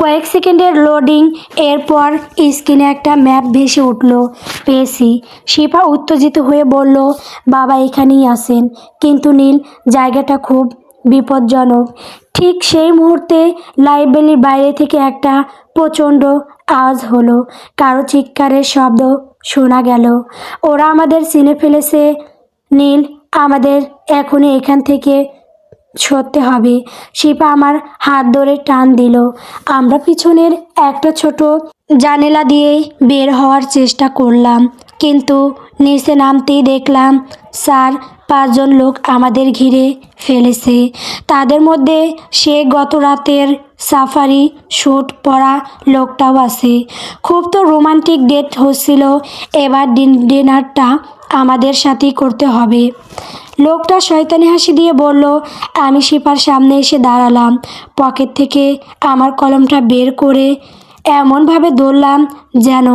কয়েক সেকেন্ডের লোডিং, এরপর স্ক্রিনে একটা ম্যাপ ভেসে উঠল। পেয়েছি। শিফা উত্তেজিত হয়ে বলল, বাবা এখানেই আছেন, কিন্তু নীল, জায়গাটা খুব বিপজ্জনক। ঠিক সেই মুহূর্তে লাইব্রেরির বাইরে থেকে একটা প্রচণ্ড আওয়াজ হলো, কারো চিৎকারের শব্দ শোনা গেল। ওরা আমাদের চিনে ফেলেছে নীল, আমাদের এখনই এখান থেকে সরতে হবে। শিপা আমার হাত ধরে টান দিল। আমরা পিছনের একটা ছোট জানালা দিয়ে বের হওয়ার চেষ্টা করলাম, কিন্তু নিচে নামতেই দেখলাম স্যার 5জন লোক আমাদের ঘিরে ফেলেছে। তাদের মধ্যে সে গত রাতের সাফারি স্যুট পরা লোকটাও আছে। খুব তো রোমান্টিক ডেট হচ্ছিল, এবার ডিনারটা আমাদের সাথেই করতে হবে। লোকটা শয়তানি হাসি দিয়ে বলল। আমি শিপার সামনে এসে দাঁড়ালাম, পকেট থেকে আমার কলমটা বের করে এমনভাবে ধরলাম যেন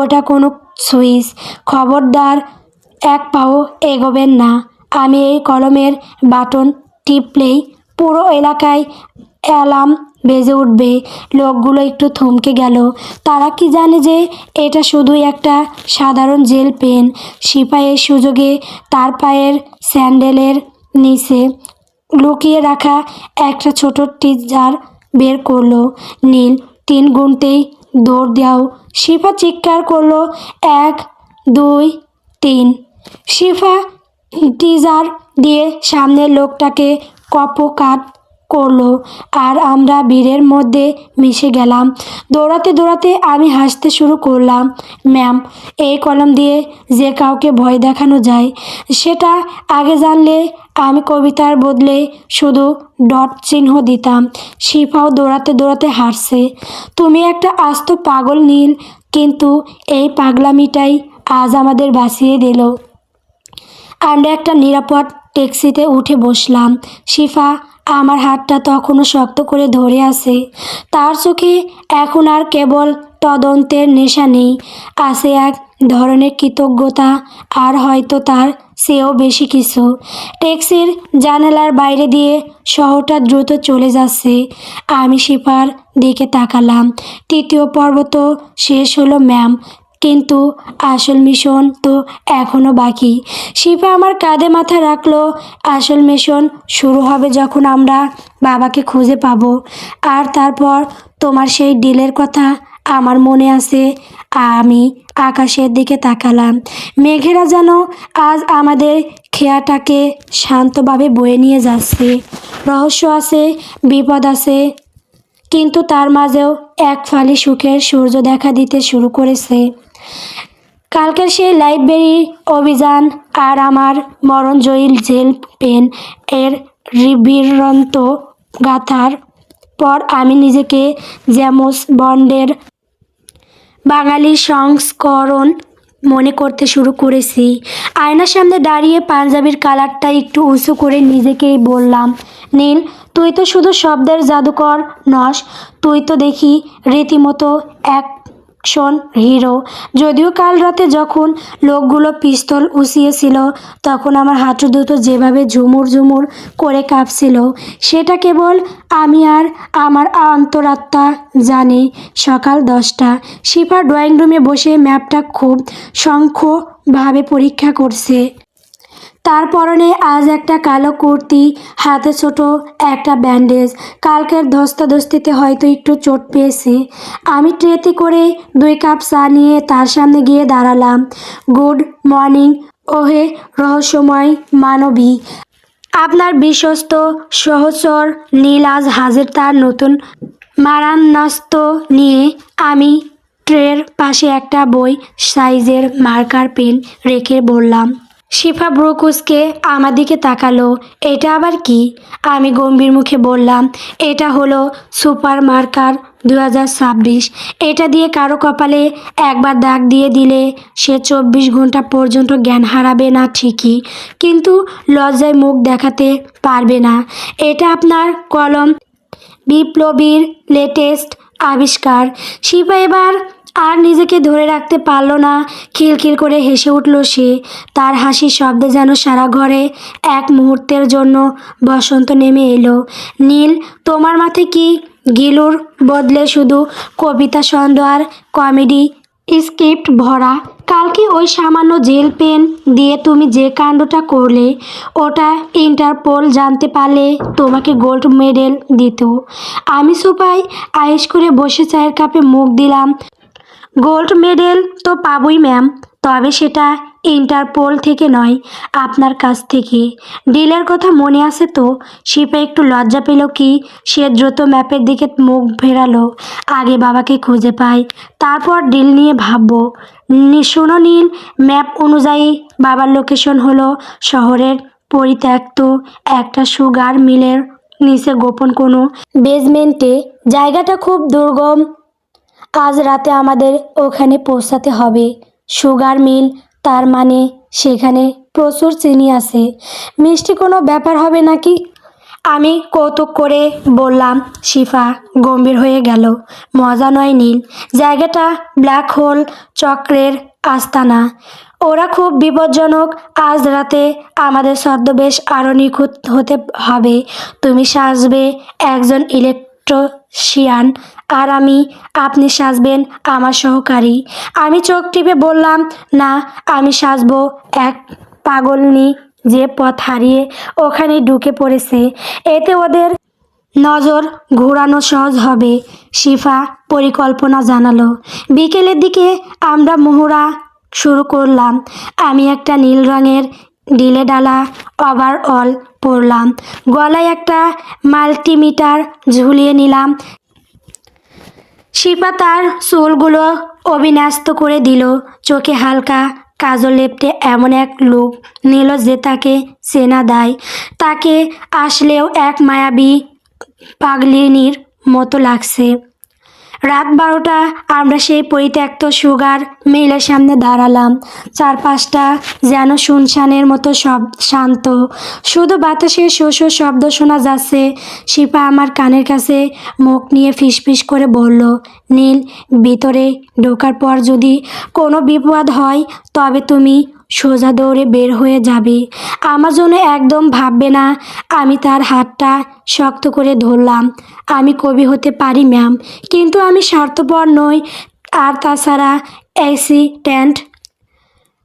ওটা কোনো সুইচ। খবরদার এক পাও এগোবেন না। আমি এই কলমের বাটন টিপলেই পুরো এলাকায় অ্যালার্ম বেজে উঠবে। লোকগুলো একটু থমকে গেল। তারা কি জানে যে এটা শুধুই একটা সাধারণ জেল পেন? সিপাই এই সুযোগে তার পায়ের স্যান্ডেলের নিচে লুকিয়ে রাখা একটা ছোট টিজার বের করলো। নীল 3 গুনতেই দৌড় দাও। শিফা চিৎকার করলো, 1 2 3। শিফা টিজার দিয়ে সামনের লোকটাকে কপোকাট করলো আর আমরা ভিড়ের মধ্যে মিশে গেলাম। দৌড়াতে দৌড়াতে আমি হাসতে শুরু করলাম। ম্যাম, এই কলম দিয়ে যে কাউকে ভয় দেখানো যায় সেটা আগে জানলে আমি কবিতার বদলে শুধু ডট চিহ্ন দিতাম। শিফাও দৌড়াতে দৌড়াতে হাসছে। তুমি একটা আস্ত পাগল নীল, কিন্তু এই পাগলামিটাই আজ আমাদের বাঁচিয়ে দিল। আমরা একটা নিরাপদ ট্যাক্সিতে উঠে বসলাম। শিফা আমার হাতটা তখনও শক্ত করে ধরে আছে। তার চোখে এখন আর কেবল তদন্তের নেশা নেই, আছে এক ধরনের কৃতজ্ঞতা, আর হয়তো তার চেয়েও বেশি কিছু। ট্যাক্সির জানালার বাইরে দিয়ে শহরটা দ্রুত চলে যাচ্ছে। আমি শিফার দিকে তাকালাম। 3য় পর্ব তো শেষ হলো ম্যাম, কিন্তু আসল মিশন তো এখনও বাকি। শিফা আমার কাঁধে মাথা রাখলো। আসল মিশন শুরু হবে যখন আমরা বাবাকে খুঁজে পাবো। আর তারপর তোমার সেই ডিলের কথা আমার মনে আছে। আমি আকাশের দিকে তাকালাম। মেঘেরা যেন আজ আমাদের খেয়াটাকে শান্তভাবে বয়ে নিয়ে যাচ্ছে। রহস্য আছে, বিপদ আছে, কিন্তু তার মাঝেও এক ফালি সুখের সূর্য দেখা দিতে শুরু করেছে। কালকের সেই লাইব্রেরি অভিযান আর আমার মরণজয়ী জেল পেন এর বিবৃন্ত গাথার পর আমি নিজেকে জেমস বন্ডের বাঙালি সংস্করণ মনে করতে শুরু করেছি। আয়নার সামনে দাঁড়িয়ে পাঞ্জাবির কালারটা একটু উঁচু করে নিজেকেই বললাম, নীল, তুই তো শুধু শব্দের জাদুকর নস, তুই তো দেখি রীতিমতো অ্যাকশন হিরো। যদিও কাল রাতে যখন লোকগুলো পিস্তল উঁচিয়েছিল তখন আমার হাঁটু দুটো যেভাবে ঝুমুর ঝুমুর করে কাঁপছিল সেটা কেবল আমি আর আমার অন্তরাত্মা জানি। সকাল 10টা। শিফা ড্রয়িং রুমে বসে ম্যাপটা খুব সূক্ষ্মভাবে পরীক্ষা করছে। তার পরনে আজ একটা কালো কুর্তি, হাতে ছোট একটা ব্যান্ডেজ। কালকের ধস্তাধস্তিতে হয়তো একটু চোট পেয়েছে। আমি ট্রেতে করে 2 কাপ চা নিয়ে তার সামনে গিয়ে দাঁড়ালাম। গুড মর্নিং ওহে রহস্যময় মানবী। আপনার বিশ্বস্ত সহচর নীল আজ হাজির তার নতুন মারান্নাস্ত নিয়ে। আমি ট্রের পাশে একটা বই সাইজের মার্কার পেন রেখে বললাম। শিফা ব্রুকুসকে আমার দিকে তাকালো। এটা আবার কি? আমি গম্ভীর মুখে বললাম, এটা হলো সুপার মার্কার 2026। এটা দিয়ে কারো কপালে একবার দাগ দিয়ে দিলে সে 24 ঘন্টা পর্যন্ত জ্ঞান হারাবে না ঠিকই, কিন্তু লজ্জায় মুখ দেখাতে পারবে না। এটা আপনার কলম বিপ্লবীর লেটেস্ট আবিষ্কার। শিফা এবার আর নিজেকে ধরে রাখতে পারল না। খিলখিল করে হেসে উঠল সে। তার হাসির শব্দে যেন সারা ঘরে এক মুহূর্তের জন্য বসন্ত নেমে এলো। নীল, তোমার মাথায় কি গিলুর বদলে শুধু কবিতা ছন্দ আর কমেডি স্ক্রিপ্ট ভরা? কালকে ওই সামান্য জেল পেন দিয়ে তুমি যে কাণ্ডটা করলে ওটা ইন্টারপোল জানতে পারলে তোমাকে গোল্ড মেডেল দিত। আমি সোফায় আয়েশ করে বসে চায়ের কাপে মুখ দিলাম। গোল্ড মেডেল তো পাবই ম্যাম, তবে সেটা ইন্টারপোল থেকে নয়, আপনার কাছ থেকে। ডিলের কথা মনে আছে তো? শিপা একটু লজ্জা পেল কি সে দ্রুত ম্যাপের দিকে মুখ ফেরালো। আগে বাবাকে খুঁজে পাই, তারপর ডিল নিয়ে ভাববো। শোনো নীল, ম্যাপ অনুযায়ী বাবার লোকেশন হলো শহরের পরিত্যক্ত একটা সুগার মিলের নিচে গোপন কোনো বেজমেন্টে। জায়গাটা খুব দুর্গম। আজ রাতে আমাদের ওখানে পৌঁছাতে হবে। সুগার মিল, তার মানে সেখানে প্রচুর চিনি আছে। মিষ্টি কোনো ব্যাপার হবে নাকি? আমি কৌতুক করে বললাম। শিফা গম্ভীর হয়ে গেল। মজা নয় নীল, জায়গাটা ব্ল্যাক হোল চক্রের আস্তানা। ওরা খুব বিপজ্জনক। আজ রাতে আমাদের ছদ্মবেশ আরও নিখুঁত হতে হবে। তুমি সাজবে একজন ইলেকট্রিশিয়ান, আর আপনি সাজবেন আমার সহকারী। আমি চোখ টিপে বললাম, না, আমি সাজবো এক পাগলনি যে পথ হারিয়ে ওখানে ঢুকে পড়েছে। এতে ওদের নজর ঘোরানো সহজ হবে। শিফা পরিকল্পনা জানালো। বিকেলের দিকে আমরা মহড়া শুরু করলাম। আমি একটা নীল রঙের ঢিলেঢালা ওভারঅল পরলাম, গলায় একটা মাল্টিমিটার ঝুলিয়ে নিলাম। শিফা তার চুলগুলো অবিন্যস্ত করে দিল, চোখে হালকা কাজল লেপটে এমন এক লুক নিল যে তাকে চেনা দেয়। তাকে আসলেও এক মায়াবী পাগলিনীর মতো লাগছে। রাত 12টা, আমরা সেই পরিত্যক্ত সুগার মিলের সামনে দাঁড়ালাম। চারপাশটা যেন শুনশানের মতো সব শান্ত, শুধু বাতাসের শোঁ শোঁ শব্দ শোনা যাচ্ছে। শিপা আমার কানের কাছে মুখ নিয়ে ফিসফিস করে বলল, নীল, ভিতরে ঢোকার পর যদি কোনো বিপদ হয় তবে তুমি সোজা দৌড়ে বের হয়ে যাবে। আমার জন্য একদম ভাববে না। আমি তার হাতটা শক্ত করে ধরলাম। আমি কবি হতে পারি ম্যাম, কিন্তু আমি স্বার্থপর নই। আর তাছাড়া অ্যাসিস্ট্যান্ট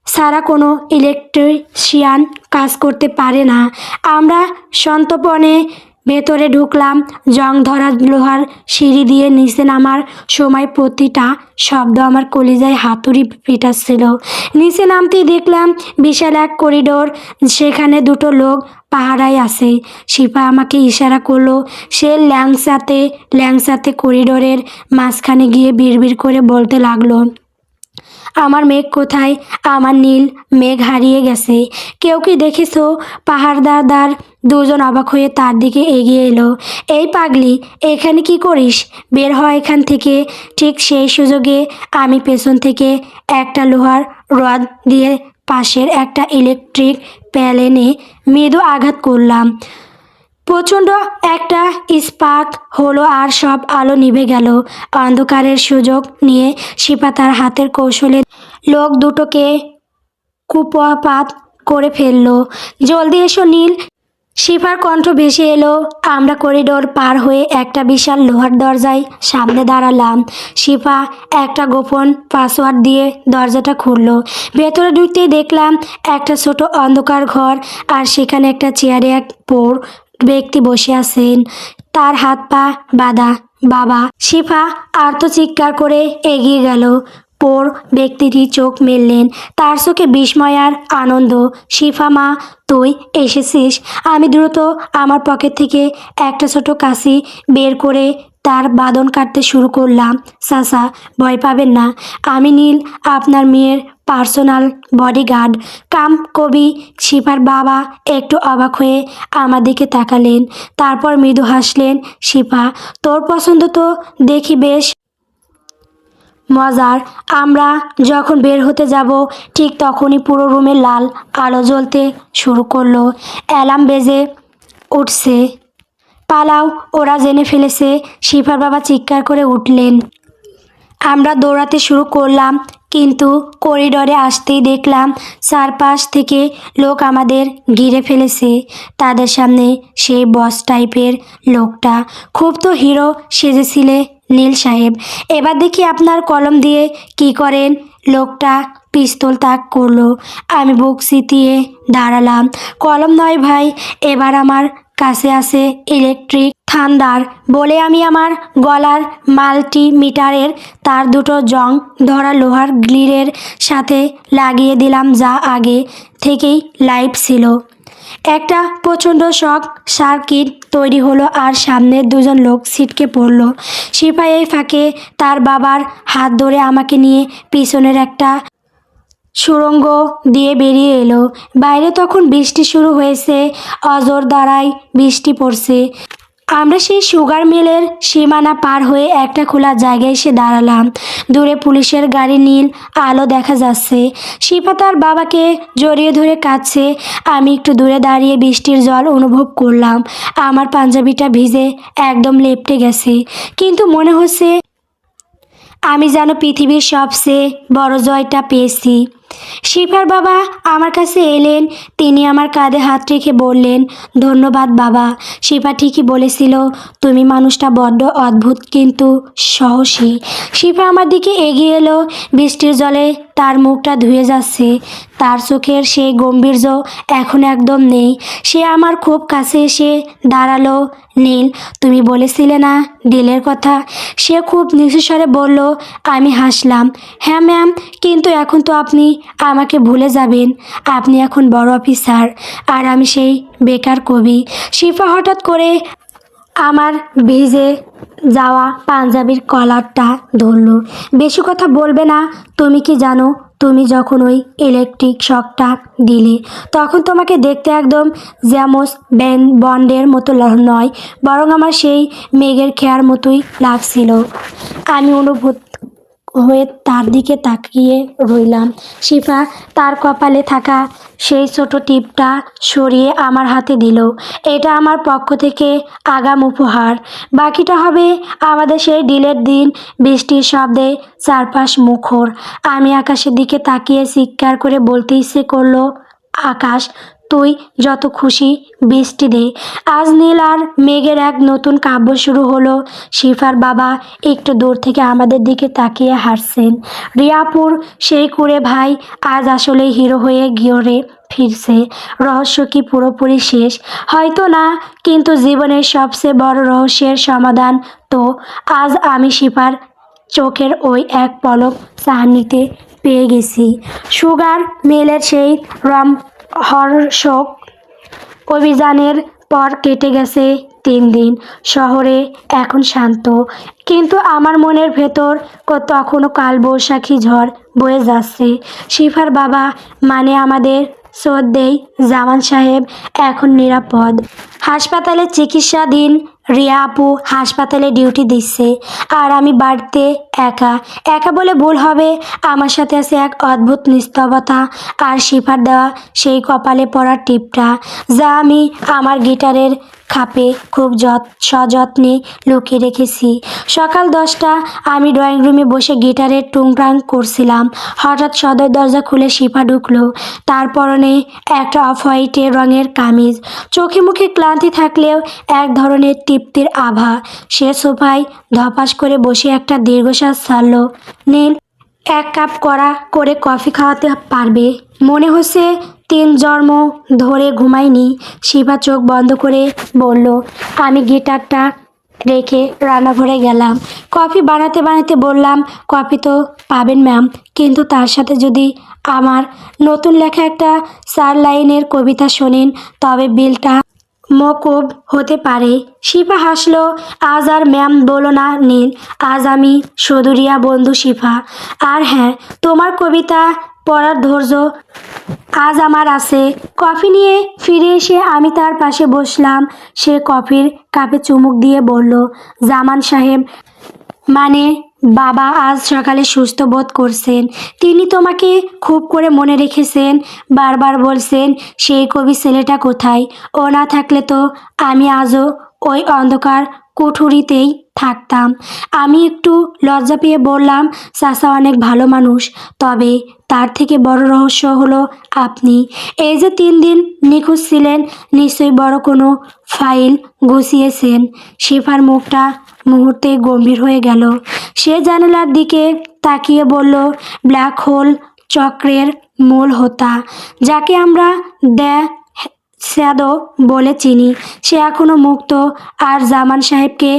ছাড়া কোনো ইলেকট্রিশিয়ান কাজ করতে পারে না। আমরা সন্তর্পণে ভেতরে ঢুকলাম। জং ধরা লোহার সিঁড়ি দিয়ে নিচে নামার সময় প্রতিটা শব্দ আমার কলিজায় হাতুড়ি পিটাচ্ছিল। নিচে নামতেই দেখলাম বিশাল এক করিডোর, সেখানে দুটো লোক পাহারায় আছে। শিপা আমাকে ইশারা করলো। সে ল্যাংচাতে করিডোরের মাঝখানে গিয়ে বিড়বিড় করে বলতে লাগলো, আমার মেঘ কোথায়? আমার নীল মেঘ হারিয়ে গেছে। কেউ কি দেখেছো? পাহাড়দার দুজন অবাক হয়ে তার দিকে এগিয়ে এলো। এই পাগলি, এখানে কি করিস? বের হ এখান থেকে। ঠিক সেই সুযোগে আমি পেছন থেকে একটা লোহার রড দিয়ে পাশের একটা ইলেকট্রিক প্যানেলে মৃদু আঘাত করলাম। প্রচণ্ড একটা স্পার্ক হলো আর সব আলো নিভে গেল। অন্ধকারের সুযোগ নিয়ে শিপা তার হাতের কৌশলে লোক দুটোকে কুপপাত করে ফেললো। জলদি এসো নীল। শিফার কণ্ঠ ভেসে এলো। আমরা করিডোর পার হয়ে একটা বিশাল লোহার দরজায় সামনে দাঁড়ালাম। শিফা একটা গোপন পাসওয়ার্ড দিয়ে দরজাটা খুললো। ভেতরে ঢুকতেই দেখলাম একটা ছোট অন্ধকার ঘর, আর সেখানে একটা চেয়ারে এক পোড় ব্যক্তি বসে আছেন, তার হাত পা বাঁধা। বাবা! শিফা আর্তচিৎকার করে এগিয়ে গেল। পোড় ব্যক্তিটি চোখ মেললেন, তার চোখে বিস্ময় আর আনন্দ। শিফা মা, তুই এসেছিস? আমি দ্রুত আমার পকেট থেকে একটা ছোট কাঁচি বের করে তার বাঁধন কাটতে শুরু করলাম। চাচা, ভয় পাবেন না, আমি নীল, আপনার মেয়ের পার্সোনাল বডিগার্ড কাম কবি। শিফার বাবা একটু অবাক হয়ে আমার দিকে তাকালেন, তারপর মৃদু হাসলেন। শিফা, তোর পছন্দ তো দেখি বেশ মজার। আমরা যখন বের হতে যাব ঠিক তখনই পুরো রুমে লাল আলো জ্বলতে শুরু করলো। অ্যালার্ম বেজে উঠছে। পালাও, ওরা জেনে ফেলেছে। শিফার বাবা চিৎকার করে উঠলেন। আমরা দৌড়াতে শুরু করলাম, কিন্তু করিডোরে আসতেই দেখলাম চারপাশ থেকে লোক আমাদের ঘিরে ফেলেছে। তাদের সামনে সেই বস টাইপের লোকটা। খুব তো হিরো সেজেছিলে নীল সাহেব, এবার দেখি আপনার কলম দিয়ে কি করেন। লোকটা পিস্তল তাক করলো। আমি বুক চিতিয়ে দাঁড়ালাম। কলম নয় ভাই, এবার আমার কাছে আছে ইলেকট্রিক থান্ডার বলে আমি আমার গলার মাল্টিমিটারের তার দুটো জং ধরা লোহার গ্রিলের সাথে লাগিয়ে দিলাম, যা আগে থেকেই লাইভ ছিল। একটা প্রচণ্ড শক সার্কিট তৈরি হলো আর সামনে দুজন লোক ছিটকে পড়ল। সিপাহি ফাঁকে তার বাবার হাত ধরে আমাকে নিয়ে পিছনের একটা সুড়ঙ্গ দিয়ে বেরিয়ে এলো। বাইরে তখন বৃষ্টি শুরু হয়েছে, অজর দ্বারাই বৃষ্টি পড়ছে। আমরা সেই সুগার মিলের সীমানা পার হয়ে একটা খোলা জায়গায় এসে দাঁড়ালাম। দূরে পুলিশের গাড়ি, নীল আলো দেখা যাচ্ছে। শিফা তার বাবাকে জড়িয়ে ধরে কাঁদছে। আমি একটু দূরে দাঁড়িয়ে বৃষ্টির জল অনুভব করলাম। আমার পাঞ্জাবিটা ভিজে একদম লেপ্টে গেছে, কিন্তু মনে হচ্ছে আমি যেন পৃথিবীর সবচেয়ে বড় জয়টা পেয়েছি। শিফার বাবা আমার কাছে এলেন। তিনি আমার কাঁধে হাত রেখে বললেন, ধন্যবাদ বাবা। শিফা ঠিকই বলেছিল, তুমি মানুষটা বড্ড অদ্ভুত কিন্তু সাহসী। শিফা আমার দিকে এগিয়ে এলো। বৃষ্টির জলে তার মুখটা ধুয়ে যাচ্ছে। তার চোখের সেই গাম্ভীর্য এখন একদম নেই। সে আমার খুব কাছে এসে দাঁড়ালো। নীল, তুমি বলেছিলে না ডিলের কথা? সে খুব নিচু স্বরে বলল। আমি হাসলাম। হ্যাঁ ম্যাম, কিন্তু এখন তো আপনি আমাকে ভুলে যাবেন। আপনি এখন বড় অফিসার, আর আমি সেই বেকার কবি। শিফা হঠাৎ করে আমার ভিজে যাওয়া পাঞ্জাবির কলারটা ধরল। বেশি কথা বলবে না। তুমি কি জানো, তুমি যখন ওই ইলেকট্রিক শকটা দিলে, তখন তোমাকে দেখতে একদম জ্যামস বন্ডের মতো নয়, বরং আমার সেই মেঘের খেয়ার মতোই লাগছিল। আমি অনুভূত হয়ে তার দিকে তাকিয়ে রইলাম। শিফা তার কপালে থাকা সেই ছোট টিপটা সরিয়ে আমার হাতে দিল। এটা আমার পক্ষ থেকে আগাম উপহার। বাকিটা হবে আমাদের সেই ডিলের দিন। বৃষ্টির শব্দে চারপাশ মুখর। আমি আকাশের দিকে তাকিয়ে চিৎকার করে বলতে ইচ্ছে করলো, আকাশ, তুই যত খুশি বৃষ্টি দে। আজ নীল আর মেঘের এক নতুন কাব্য শুরু হলো। শিফার বাবা একটু দূর থেকে আমাদের দিকে তাকিয়ে হাসছেন। রিয়াপুর সেই কুঁড়ে ভাই আজ আসলে হিরো হয়ে ঘরে ফিরছে। রহস্য কি পুরোপুরি শেষ? হয়তো না, কিন্তু জীবনের সবচেয়ে বড় রহস্যের সমাধান তো আজ আমি শিফার চোখের ওই এক পলক চাহনিতে পেয়ে গেছি। সুগার মিলের সেই রোমহর্ষক অভিযানের পর কেটে গেছে 3 দিন। শহরে এখন শান্ত, কিন্তু আমার মনের ভেতর তখনও কালবৈশাখী ঝড় বয়ে যাচ্ছে। শিফার বাবা মানে আমাদের শ্রদ্ধেয় জামান সাহেব এখন নিরাপদ। হাসপাতালে চিকিৎসাধীন। রিয়া আপু হাসপাতালে ডিউটি দিচ্ছে, আর আমি বাড়িতে একা। একা বলে ভুল হবে, আমার সাথে আছে এক অদ্ভুত নিস্তবতা আর শিফার দেওয়া সেই কপালে পড়া টিপটা, যা আমি আমার গিটারের খাপে খুব সযত্নে লুকিয়ে রেখেছি। সকাল 10টা। আমি ড্রয়িং রুমে বসে গিটারের টুংটাং করছিলাম। হঠাৎ সদর দরজা খুলে শিফা ঢুকলো। তার পরনে একটা অফ হোয়াইটের রঙের কামিজ। চোখে মুখে ক্লান্তি থাকলেও এক ধরনের তৃপ্তির আভা। সে সোফায় ধপাস করে বসে একটা দীর্ঘশ্বাস ছাড়ল। নীল, 1 কাপ কড়া করে কফি খাওয়াতে পারবে? মনে হচ্ছে 3 জন্ম ধরে ঘুমাইনি। শিফা চোখ বন্ধ করে বলল। আমি গিটারটা রেখে রান্নাঘরে গেলাম। কফি বানাতে বানাতে বললাম, কফি তো পাবেন ম্যাম, কিন্তু তার সাথে যদি আমার নতুন লেখা একটা 4 লাইনের কবিতা শোনেন, তবে বিলটা মকুব হতে পারে। শিফা হাসলো। আজ আর ম্যাম বলো না নীল, আজ আমি শুধু রিয়া বন্ধু শিফা। আর হ্যাঁ, তোমার কবিতা পড়ার ধৈর্য আজ আমার আছে। কফি নিয়ে ফিরে এসে আমি তার পাশে বসলাম। সে কফির কাপে চুমুক দিয়ে বলল, জামান সাহেব মানে বাবা আজ সকালে সুস্থ বোধ করছেন। তিনি তোমাকে খুব করে মনে রেখেছেন। বারবার বলছেন সেই কবি ছেলেটা কোথায়। ও না থাকলে তো আমি আজও ওই অন্ধকার কুঠুরিতেই থাকতাম। আমি একটু লজ্জা পেয়ে বললাম, চাচা অনেক ভালো মানুষ, তবে তার থেকে বড় রহস্য হলো আপনি। এই যে 3 দিন নিখোঁজ ছিলেন, নিশ্চয়ই বড় কোনো ফাইল গুছিয়েছেন। শিফার মুখটা মুহূর্তেই গম্ভীর হয়ে গেল। সে জানালার দিকে তাকিয়ে বলল, ব্ল্যাক হোল চক্রের মূল হোতা, যাকে আমরা দ্য শ্যাডো বলে চিনি, সে এখনো মুক্ত। আর জামান সাহেবকে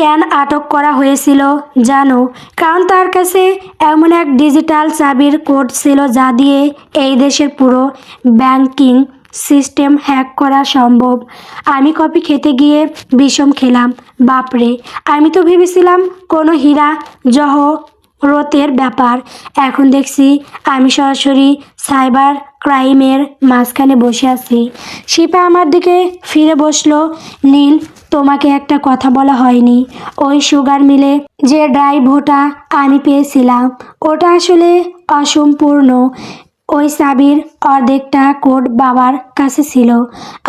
কেন আটক করা হয়েছিল জানো? কারণ তার কাছে এমন এক ডিজিটাল চাবির কোড ছিল যা দিয়ে এই দেশের পুরো ব্যাংকিং সিস্টেম হ্যাক করা সম্ভব। আমি কফি খেতে গিয়ে বিষম খেলাম। বাপরে, আমি তো ভেবেছিলাম কোনো হীরা রতের ব্যাপার। এখন দেখছি আমি সরাসরি সাইবার ক্রাইমের মাঝখানে বসে আছি। শিপা আমার দিকে ফিরে বসলো। নীল, তোমাকে একটা কথা বলা হয়নি। ওই সুগার মিলে যে ড্রাই ভোটা আমি পেয়েছিলাম ওটা আসলে অসম্পূর্ণ। ওই চাবির অর্ধেকটা কোড বাবার কাছে ছিল,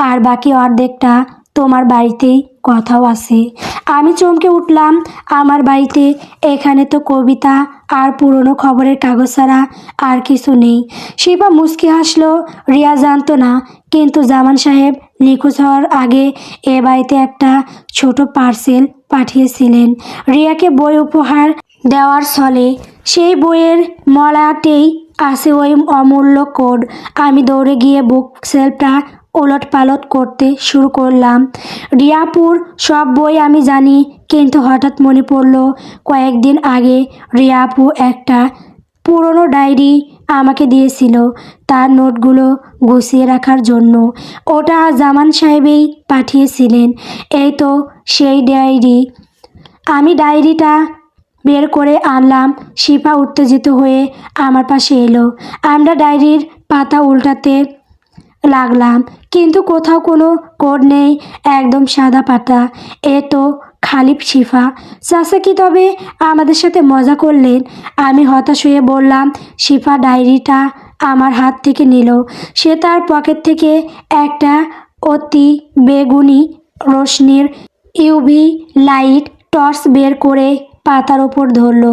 আর বাকি অর্ধেকটা তোমার বাড়িতেই কথাও আছে। আমি চমকে উঠলাম। আমার বাড়িতে? এখানে তো কবিতা আর পুরনো খবরের কাগজ ছাড়া আর কিছু নেই। শিবা মুচকি হাসলো। রিয়া জানতো না, কিন্তু জামান সাহেব নিখোঁজ হওয়ার আগে এ বাড়িতে একটা ছোট পার্সেল পাঠিয়েছিলেন রিয়াকে বই উপহার দেওয়ার ছলে। সেই বইয়ের মলাটেই আছে ওই অমূল্য কোড। আমি দৌড়ে গিয়ে বুক সেলফটা ওলট পালট করতে শুরু করলাম। রিয়াপুর সব বই আমি জানি, কিন্তু হঠাৎ মনে পড়ল কয়েকদিন আগে রিয়াপু একটা পুরনো ডায়েরি আমাকে দিয়েছিল তার নোটগুলো গুছিয়ে রাখার জন্য। ওটা জামান সাহেবেই পাঠিয়েছিলেন। এই তো সেই ডায়েরি। আমি ডায়েরিটা বের করে আনলাম। শিপা উত্তেজিত হয়ে আমার পাশে এলো। আমরা ডায়েরির পাতা উল্টাতে লাগলাম, কিন্তু কোথাও কোনো কোড নেই। একদম সাদা পাতা। এ তো খালি শিফা। চাচা কি তবে আমাদের সাথে মজা করলেন? আমি হতাশ হয়ে বললাম। শিফা ডায়েরিটা আমার হাত থেকে নিল। সে তার পকেট থেকে একটা অতি বেগুনি রশ্মির ইউভি লাইট টর্চ বের করে পাতার ওপর ধরল।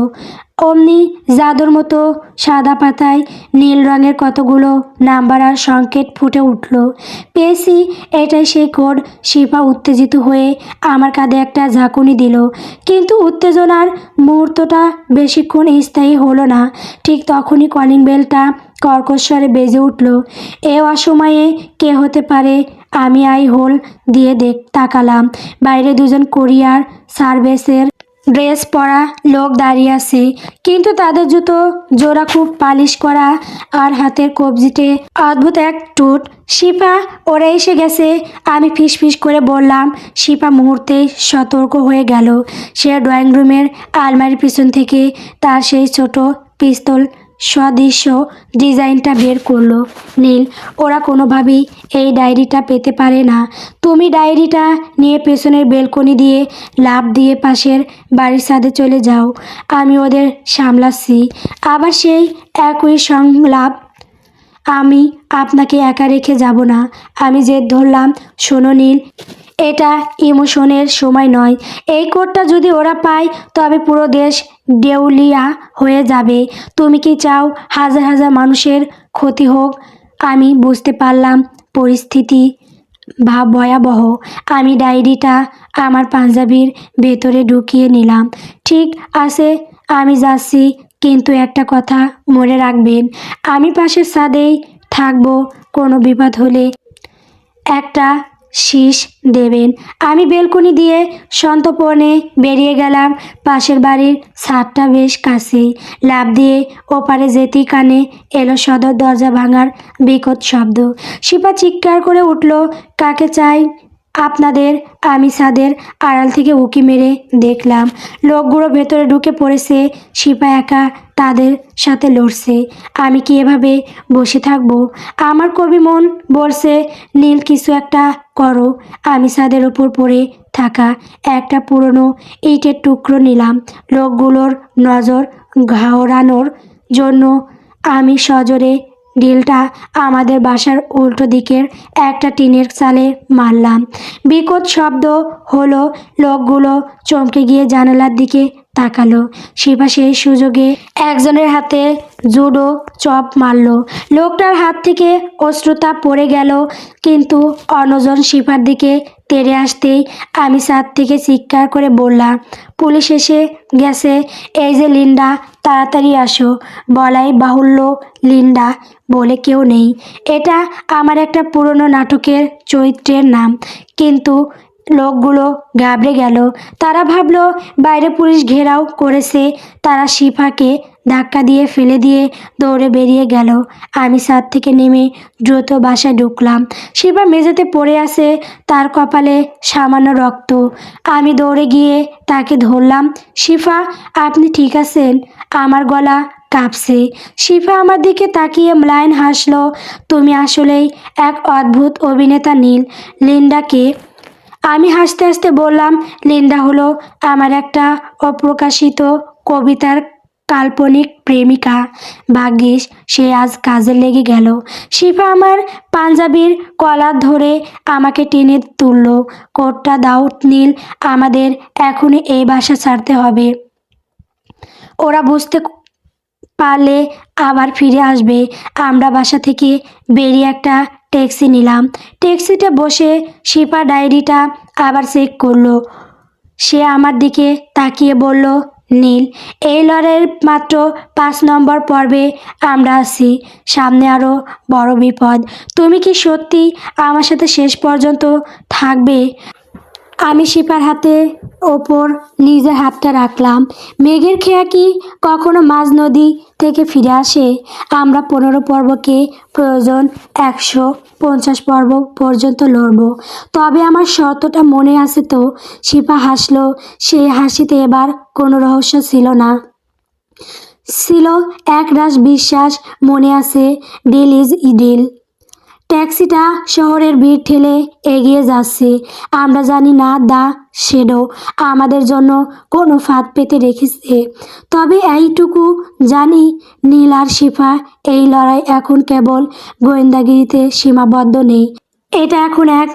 অমনি জাদুর মতো সাদা পাতায় নীল রঙের কতগুলো নাম্বার আর সংকেত ফুটে উঠল। পেয়েছি, এটাই সেই কোড। শিপা উত্তেজিত হয়ে আমার কাঁধে একটা ঝাঁকুনি দিল, কিন্তু উত্তেজনার মুহূর্তটা বেশিক্ষণ স্থায়ী হলো না। ঠিক তখনই কলিং বেলটা কর্কশ্বরে বেজে উঠল। এ অসময়ে কে হতে পারে? আমি আই হোল দিয়ে তাকালাম। বাইরে দুজন কোরিয়ার সার্ভিসের ড্রেস পরা লোক দাঁড়িয়ে আছে, কিন্তু তাদের জুতো জোড়া খুব পালিশ করা আর হাতের কবজিতে অদ্ভুত এক টুট। শিপা, ওরা এসে গেছে, আমি ফিসফিস করে বললাম। শিপা মুহূর্তেই সতর্ক হয়ে গেল। সে ড্রয়িং রুমের আলমারির পিছন থেকে তার সেই ছোট পিস্তল সদৃশ্য ডিজাইনটা বের করলো। নীল, ওরা কোনোভাবেই এই ডায়েরিটা পেতে পারে না। তুমি ডায়েরিটা নিয়ে পেছনের বেলকনি দিয়ে লাফ দিয়ে পাশের বাড়ির ছাদে চলে যাও। আমি ওদের সামলাচ্ছি। আবার সেই একই সংলাপ। আমি আপনাকে একা রেখে যাব না। আমি জেদ ধরলাম। শোনো নীল, এটা ইমোশনের সময় নয়। এই কোডটা যদি ওরা পায় তবে পুরো দেশ দেউলিয়া হয়ে যাবে। তুমি কি চাও হাজার হাজার মানুষের ক্ষতি হোক? আমি বুঝতে পারলাম পরিস্থিতি ভয়াবহ। আমি ডায়েরিটা আমার পাঞ্জাবির ভেতরে ঢুকিয়ে নিলাম। ঠিক আছে, আমি যাচ্ছি, কিন্তু একটা কথা মনে রাখবেন, আমি পাশের ছাদেই থাকবো। কোনো বিপদ হলে একটা শীষ দেবেন। আমি বেলকনি দিয়ে সন্তর্পণে বেরিয়ে গেলাম। পাশের বাড়ির ছাদটা বেশ কাছেই। লাফ দিয়ে ওপারে যেতেই কানে এলো সদর দরজা ভাঙার বিকট শব্দ। শিপা চিৎকার করে উঠল, কাকে চাই আপনাদের? আমি ছাদের আড়াল থেকে উঁকি মেরে দেখলাম লোকগুলো ভেতরে ঢুকে পড়েছে। শিপা একা তাদের সাথে লড়ছে। আমি কি এভাবে বসে থাকবো? আমার কবি মন বলছে, নীল কিছু একটা করো। আমি ছাদের উপর পড়ে থাকা একটা পুরনো ইটের টুকরো নিলাম। লোকগুলোর নজর ঘাওড়ানোর জন্য আমি সজোরে ডিলটা আমাদের বাসার উল্টো দিকের একটা টিনের চালে মারলাম। বিকট শব্দ হলো। লোকগুলো চমকে গিয়ে জানালার দিকে তাকালো। শিবা সেই সুযোগে একজনের হাতে জুডো চপ মারল। লোকটার হাত থেকে অশ্রুতা পড়ে গেল, কিন্তু অন্যজন শিপার দিকে তেড়ে আসতেই আমি ছাদ থেকে চিৎকার করে বললাম, পুলিশ এসে গেছে। এই যে লিন্ডা, তাড়াতাড়ি আসো। বলাই বাহুল্য লিন্ডা বলে কেউ নেই। এটা আমার একটা পুরনো নাটকের চরিত্রের নাম, কিন্তু লোকগুলো ঘাবড়ে গেল। তারা ভাবলো বাইরে পুলিশ ঘেরাও করেছে। তারা শিফাকে ধাক্কা দিয়ে ফেলে দিয়ে দৌড়ে বেরিয়ে গেল। আমি ছাদ থেকে নেমে দ্রুত বাসায় ঢুকলাম। শিফা মেঝেতে পড়ে আছে, তার কপালে সামান্য রক্ত। আমি দৌড়ে গিয়ে তাকে ধরলাম। শিফা, আপনি ঠিক আছেন? আমার গলা কাঁপছে। শিফা আমার দিকে তাকিয়ে ম্লান হাসলো। তুমি আসলেই এক অদ্ভুত অভিনেতা নীল। লিন্ডাকে? আমি হাসতে হাসতে বললাম, লিন্ডা হলো আমার একটা অপ্রকাশিত কবিতার কাল্পনিক প্রেমিকা। ভাগ্যিস সে আজ কাজে লেগে গেল। শিফা আমার পাঞ্জাবির কলার ধরে আমাকে টেনে তুলল। কোটটা দাও নীল, আমাদের এখনই এই বাসা ছাড়তে হবে। ওরা বুঝতে পারলে আবার ফিরে আসবে। আমরা বাসা থেকে বেরিয়ে একটা ট্যাক্সি নিলাম। ট্যাক্সিতে বসে শিফা ডায়েরিটা আবার চেক করলো। সে আমার দিকে তাকিয়ে বলল, নীল, এই লড়াইয়ের মাত্র 5 নম্বর পর্বে আমরা আছি। সামনে আরও বড় বিপদ। তুমি কি সত্যি আমার সাথে শেষ পর্যন্ত থাকবে? আমি শিপার হাতে ওপর নিজের হাতটা রাখলাম। মেঘের খেয়া কি কখনো মাঝ নদী থেকে ফিরে আসে? আমরা 15 পর্বকে প্রয়োজন 150 পর্ব পর্যন্ত লড়ব। তবে আমার শর্তটা মনে আছে তো? শিপা হাসলো। সেই হাসিতে এবার কোনো রহস্য ছিল না, ছিল একরাশ বিশ্বাস। মনে আছে, ডিল ইজ ডিল। ট্যাক্সিটা শহরের ভিড় ঠেলে এগিয়ে যাচ্ছে। আমরা জানি না দ্য শ্যাডো আমাদের জন্য কোনো ফাঁদ পেতে রেখেছে। তবে এইটুকু জানি, নীল আর শিফা এই লড়াই এখন কেবল গোয়েন্দাগিরিতে সীমাবদ্ধ নেই। এটা এখন এক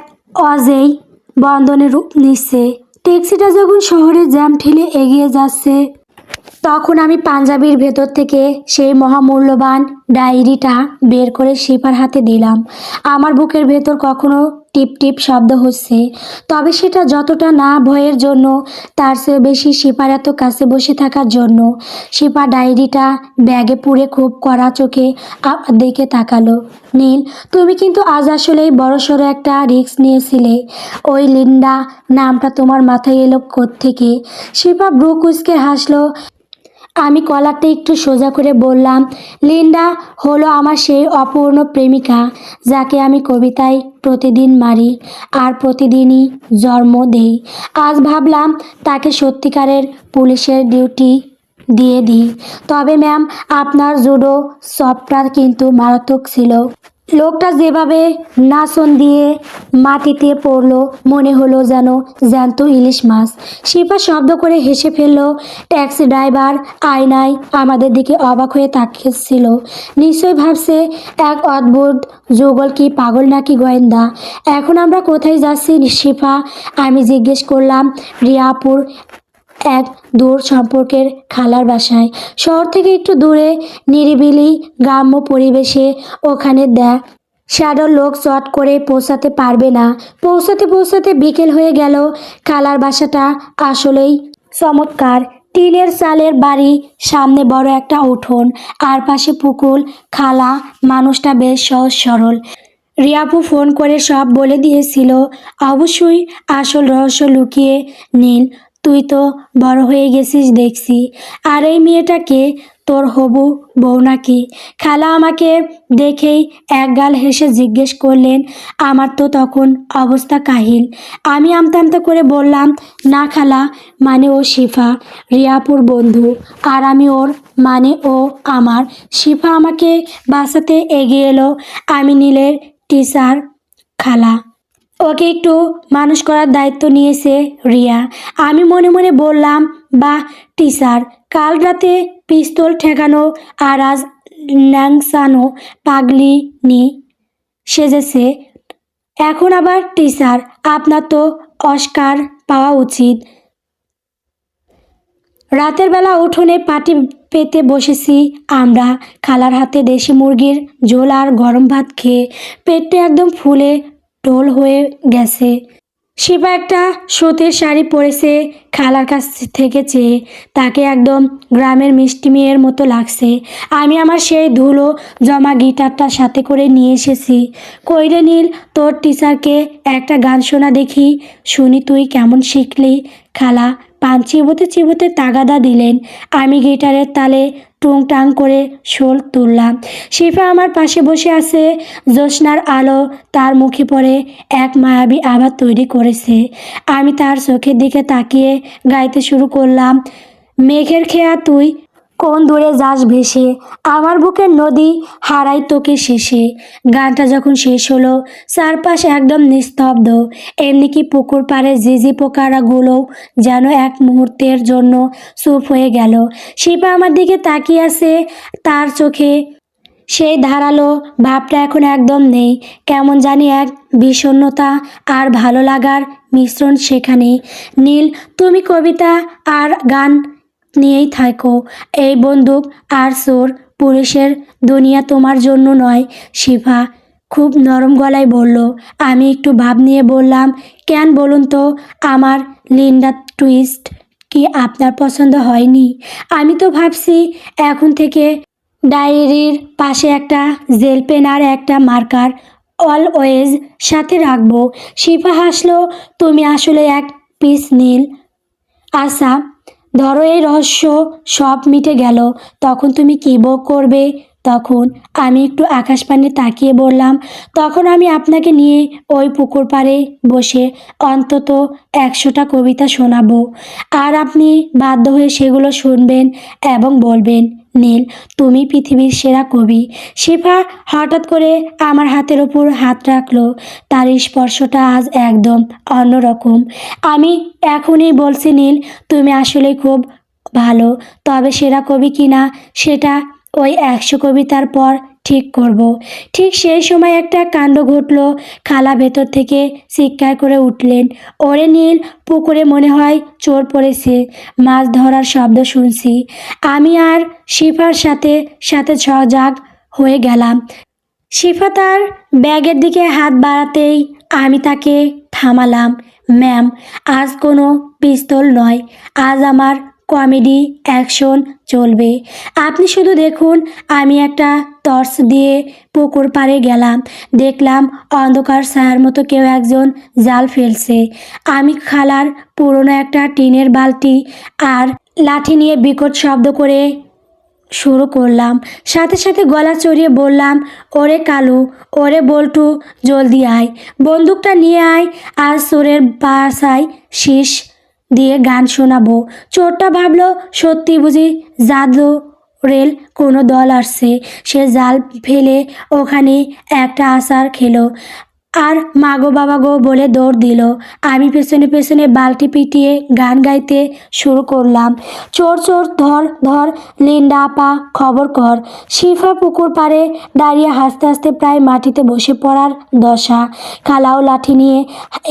অজেয় বন্ধনের রূপ নিচ্ছে। ট্যাক্সিটা যখন শহরের জ্যাম ঠেলে এগিয়ে যাচ্ছে, তখন আমি পাঞ্জাবির ভেতর থেকে সেই মহামূল্যবান ডায়েরিটা বের করে শিফার হাতে দিলাম। আমার বুকের ভেতর কখনো টিপ টিপ শব্দ হচ্ছে, তবে সেটা যতটা না ভয়ের জন্য, তার চেয়ে বেশি শিফার এত কাছে বসে থাকার জন্য। শিফা ডায়েরিটা ব্যাগে পুরে খুব কড়া চোখে আমার দিকে তাকালো। নীল, তুমি কিন্তু আজ আসলেই বড়সড় একটা রিস্ক নিয়েছিলে। ওই লিন্ডা নামটা তোমার মাথায় এলো কোত্থেকে? শিফা ব্রু কুঁচকে হাসলো। আমি কলারটা একটু সোজা করে বললাম, লিন্ডা হলো আমার সেই অপূর্ণ প্রেমিকা, যাকে আমি কবিতায় প্রতিদিন মারি আর প্রতিদিনই জন্ম দেই। আজ ভাবলাম তাকে সত্যিকারের পুলিশের ডিউটি দিয়ে দিই। তবে ম্যাম, আপনার জুডো সফটটা কিন্তু মারাত্মক ছিল। লোকটা যেভাবে নাচন দিয়ে মাটিতে পড়লো, মনে হলো যেন জ্যান্ত ইলিশ মাছ। শিপা শব্দ করে হেসে ফেলল। ট্যাক্সি ড্রাইভার আয়নায় আমাদের দিকে অবাক হয়ে তাকিয়েছিল। নিশ্চয়ই ভাবছে এক অদ্ভুত যুগল কি পাগল নাকি গোয়েন্দা। এখন আমরা কোথায় যাচ্ছি শিফা? আমি জিজ্ঞেস করলাম। রিয়াপুর এক দূর সম্পর্কের খালার বাসায়, শহর থেকে একটু দূরে, নিরিবিলি গ্রাম্য পরিবেশে। ওখানে শ্যাডোর লোক চট করে পৌঁছাতে পারবে না। পৌঁছাতে পৌঁছাতে বিকেল হয়ে গেল। খালার বাসাটা আসলেই চমৎকার। টিনের চালের বাড়ি, সামনে বড় একটা উঠোন আর পাশে পুকুর। খালা মানুষটা বেশ সহজ সরল। রিয়াপু ফোন করে সব বলে দিয়েছিল। অবশ্যই আসল রহস্য লুকিয়ে নীল, তুই তো বড় হয়ে গেছিস দেখছি। আর এই মেয়েটাকে তোর হবু বউ নাকি? খালা আমাকে দেখেই একগাল হেসে জিজ্ঞেস করলেন। আমার তো তখন অবস্থা কাহিল। আমি আমতা আমতা করে বললাম, না খালা, মানে ও শিফা, রিয়াপুর বন্ধু, আর আমি ওর, মানে ও আমার। শিফা আমাকে বাঁচাতে এগিয়ে এলো। আমি নীলের টিচার খালা, ওকে একটু মানুষ করার দায়িত্ব নিয়েছে রিয়া। আমি মনে মনে বললাম, বাহ টিচার, কাল রাতে পিস্তল ঠেকানো আর আজ ন্যাংসানো পাগলিনি সেজেছে, এখন আবার টিচার। আপনার তো অস্কার পাওয়া উচিত। রাতের বেলা উঠোনে পাটি পেতে বসেছি আমরা। খালার হাতে দেশি মুরগির ঝোল আর গরম ভাত খেয়ে পেটটা একদম ফুলে টোল হয়ে গেছে। শিবা একটা সুতির শাড়ি পরেছে। খালার কাছ থেকে চেয়ে তাকে একদম গ্রামের মিষ্টি মেয়ের মতো লাগছে। আমি আমার সেই ধুলো জমা গিটারটা সাথে করে নিয়ে এসেছি। কইরে নীল, তোর টিচারকে একটা গান শোনা দেখি, শুনি তুই কেমন শিখলি। খালা পান চিবোতে চিবোতে তাগাদা দিলেন। আমি গিটারের তালে টুংটাং করে শোল তুললাম। শিফা আমার পাশে বসে আছে। জ্যোৎস্নার আলো তার মুখে পড়ে এক মায়াবী আভা তৈরি করেছে। আমি তার চোখের দিকে তাকিয়ে গাইতে শুরু করলাম, মেঘের খেয়া তুই কোন দূরে যাস ভেসে, আমার বুকের নদী হারাই তোকে শেষে। গানটা যখন শেষ হলো চারপাশ একদম নিস্তব্ধ। এমনি কি পুকুর পাড়ে ঝিঝি পোকারাগুলোও যেন এক মুহূর্তের জন্য চুপ হয়ে গেল। শিপা আমার দিকে তাকিয়ে আছে, তার চোখে সেই ধারালো ভাবটা এখন একদম নেই। কেমন জানি এক বিষণ্ণতা আর ভালো লাগার মিশ্রণ সেখানে। নীল, তুমি কবিতা আর গান নিয়েই থাকো। এই বন্দুক আর চোর পুলিশের দুনিয়া তোমার জন্য নয়। শিফা খুব নরম গলায় বলল। আমি একটু ভাব নিয়ে বললাম, কেন বলুন তো, আমার লিন্ডা টুইস্ট কি আপনার পছন্দ হয়নি? আমি তো ভাবছি এখন থেকে ডায়েরির পাশে একটা জেল পেন আর একটা মার্কার অলওয়েজ সাথে রাখবো। শিফা হাসলো, তুমি আসলে এক পিস নীল। আচ্ছা, ধরো এই রহস্য সব মিটে গেল, তখন তুমি কী করবে? তখন আমি একটু আকাশপানে তাকিয়ে বললাম, তখন আমি আপনাকে নিয়ে ওই পুকুর পাড়ে বসে অন্তত 100টা কবিতা শোনাবো। আর আপনি বাধ্য হয়ে সেগুলো শুনবেন এবং বলবেন, নীল তুমি পৃথিবীর সেরা কবি। শিফা হঠাৎ করে আমার হাতের ওপর হাত রাখলো। তার স্পর্শটা আজ একদম অন্যরকম। আমি এখনই বলছি নীল, তুমি আসলে খুব ভালো, তবে সেরা কবি কিনা সেটা ওই 100 কবিতার পর ঠিক করব। ঠিক সেই সময় একটা কাণ্ড ঘটল। খালা ভেতর থেকে চিৎকার করে উঠলেন, ওরে নীল, পুকুরে মনে হয় চোর পড়েছে, মাছ ধরার শব্দ শুনছি। আমি আর শিফার সাথে সাথে সজাগ হয়ে গেলাম। শিফা তার ব্যাগের দিকে হাত বাড়াতেই আমি তাকে থামালাম। ম্যাম, আজ কোনো পিস্তল নয়, আজ আমার কমেডি অ্যাকশন চলবে। আপনি শুধু দেখুন। আমি একটা টর্চ দিয়ে পুকুর পাড়ে গেলাম। দেখলাম অন্ধকার ছায়ার মতো কেউ একজন জাল ফেলছে। আমি খালার পুরনো একটা টিনের বালতি আর লাঠি নিয়ে বিকট শব্দ করে শুরু করলাম। সাথে সাথে গলা চড়িয়ে বললাম, ওরে কালু, ওরে বল্টু, জলদি আয়, বন্দুকটা নিয়ে আয়, আজ চোরের বাসায় শীষ দিয়ে গান শোনাবো। চোরটা ভাবলো সত্যি বুঝি জাদু রেল কোনো দল আসছে। সে জাল ফেলে ওখানে একটা আছাড় খেলো আর মাগো বাবা গো বলে দৌড় দিল। আমি পেছনে পেছনে বালতি পিটিয়ে গান গাইতে শুরু করলাম, চোর চোর ধর ধর, লিন্ডা আপা খবর কর। শিফা পুকুর পাড়ে দাঁড়িয়ে হাসতে হাসতে প্রায় মাটিতে বসে পড়ার দশা। খালাও লাঠি নিয়ে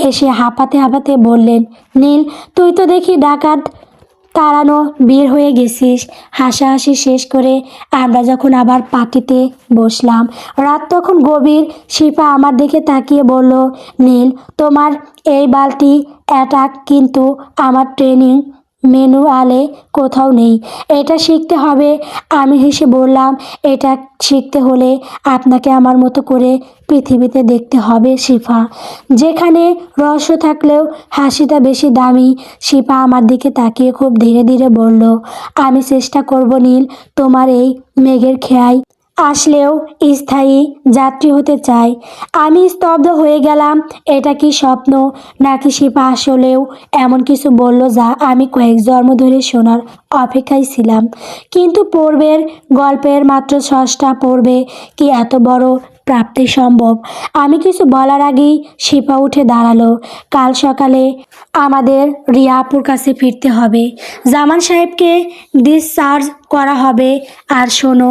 এসে হাঁপাতে হাঁপাতে বললেন, নীল তুই তো দেখি ডাকাত তাড়ানো বের হয়ে গেছিস। হাসাহাসি শেষ করে আমরা যখন আবার পার্টিতে বসলাম, রাত তখন গভীর। শিপা আমার দিকে তাকিয়ে বলল, নীল তোমার এই বালতি অ্যাটাক কিন্তু আমার ট্রেনিং ম্যানুয়ালে কোথাও নেই, এটা শিখতে হবে। আমি হেসে বললাম, এটা শিখতে হলে আপনাকে আমার মতো করে পৃথিবীতে দেখতে হবে শিফা, যেখানে রহস্য থাকলেও হাসিটা বেশি দামি। শিপা আমার দিকে তাকিয়ে খুব ধীরে ধীরে বলল, আমি চেষ্টা করব নীল, তোমার এই মেঘের খেয়ায় আসলেও স্থায়ী যাত্রী হতে চাই। আমি স্তব্ধ হয়ে গেলাম। এটা কি স্বপ্ন নাকি শিপা আসলেও এমন কিছু বলল যা আমি কয়েক জন্ম ধরে শোনার অপেক্ষায় ছিলাম? কিন্তু পূর্বের গল্পের মাত্র 6টা পড়বে কি এত বড় প্রাপ্তি সম্ভব? আমি কিছু বলার আগেই শিপা উঠে দাঁড়ালো। কাল সকালে আমাদের রিয়া আপুর কাছে ফিরতে হবে, জামান সাহেবকে ডিসচার্জ করা হবে। আর শোনো,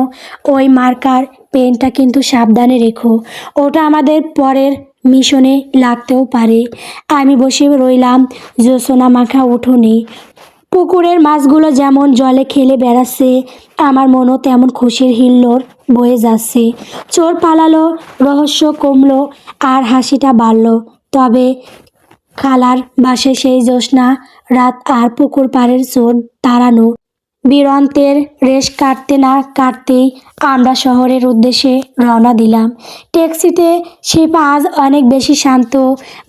ওই মার্কার পেনটা কিন্তু সাবধানে রেখো, ওটা আমাদের পরের মিশনে লাগতেও পারে। আমি বসে রইলাম জ্যোৎস্না মাখা উঠোনে। পুকুরের মাছগুলো যেমন জলে খেলে বেড়াচ্ছে, আমার মনও তেমন খুশির হিল্লোড় বয়ে যাচ্ছে। চোর পালালো, রহস্য কমলো আর হাসিটা বাড়ল। তবে খালার বাসায় সেই জ্যোৎস্না রাত আর পুকুর পাড়ের চোর তাড়ানো বীরন্তের রেশ কাটতে না কাটতেই আমরা শহরের উদ্দেশ্যে রওনা দিলাম। ট্যাক্সিতে শিপা আজ অনেক বেশি শান্ত।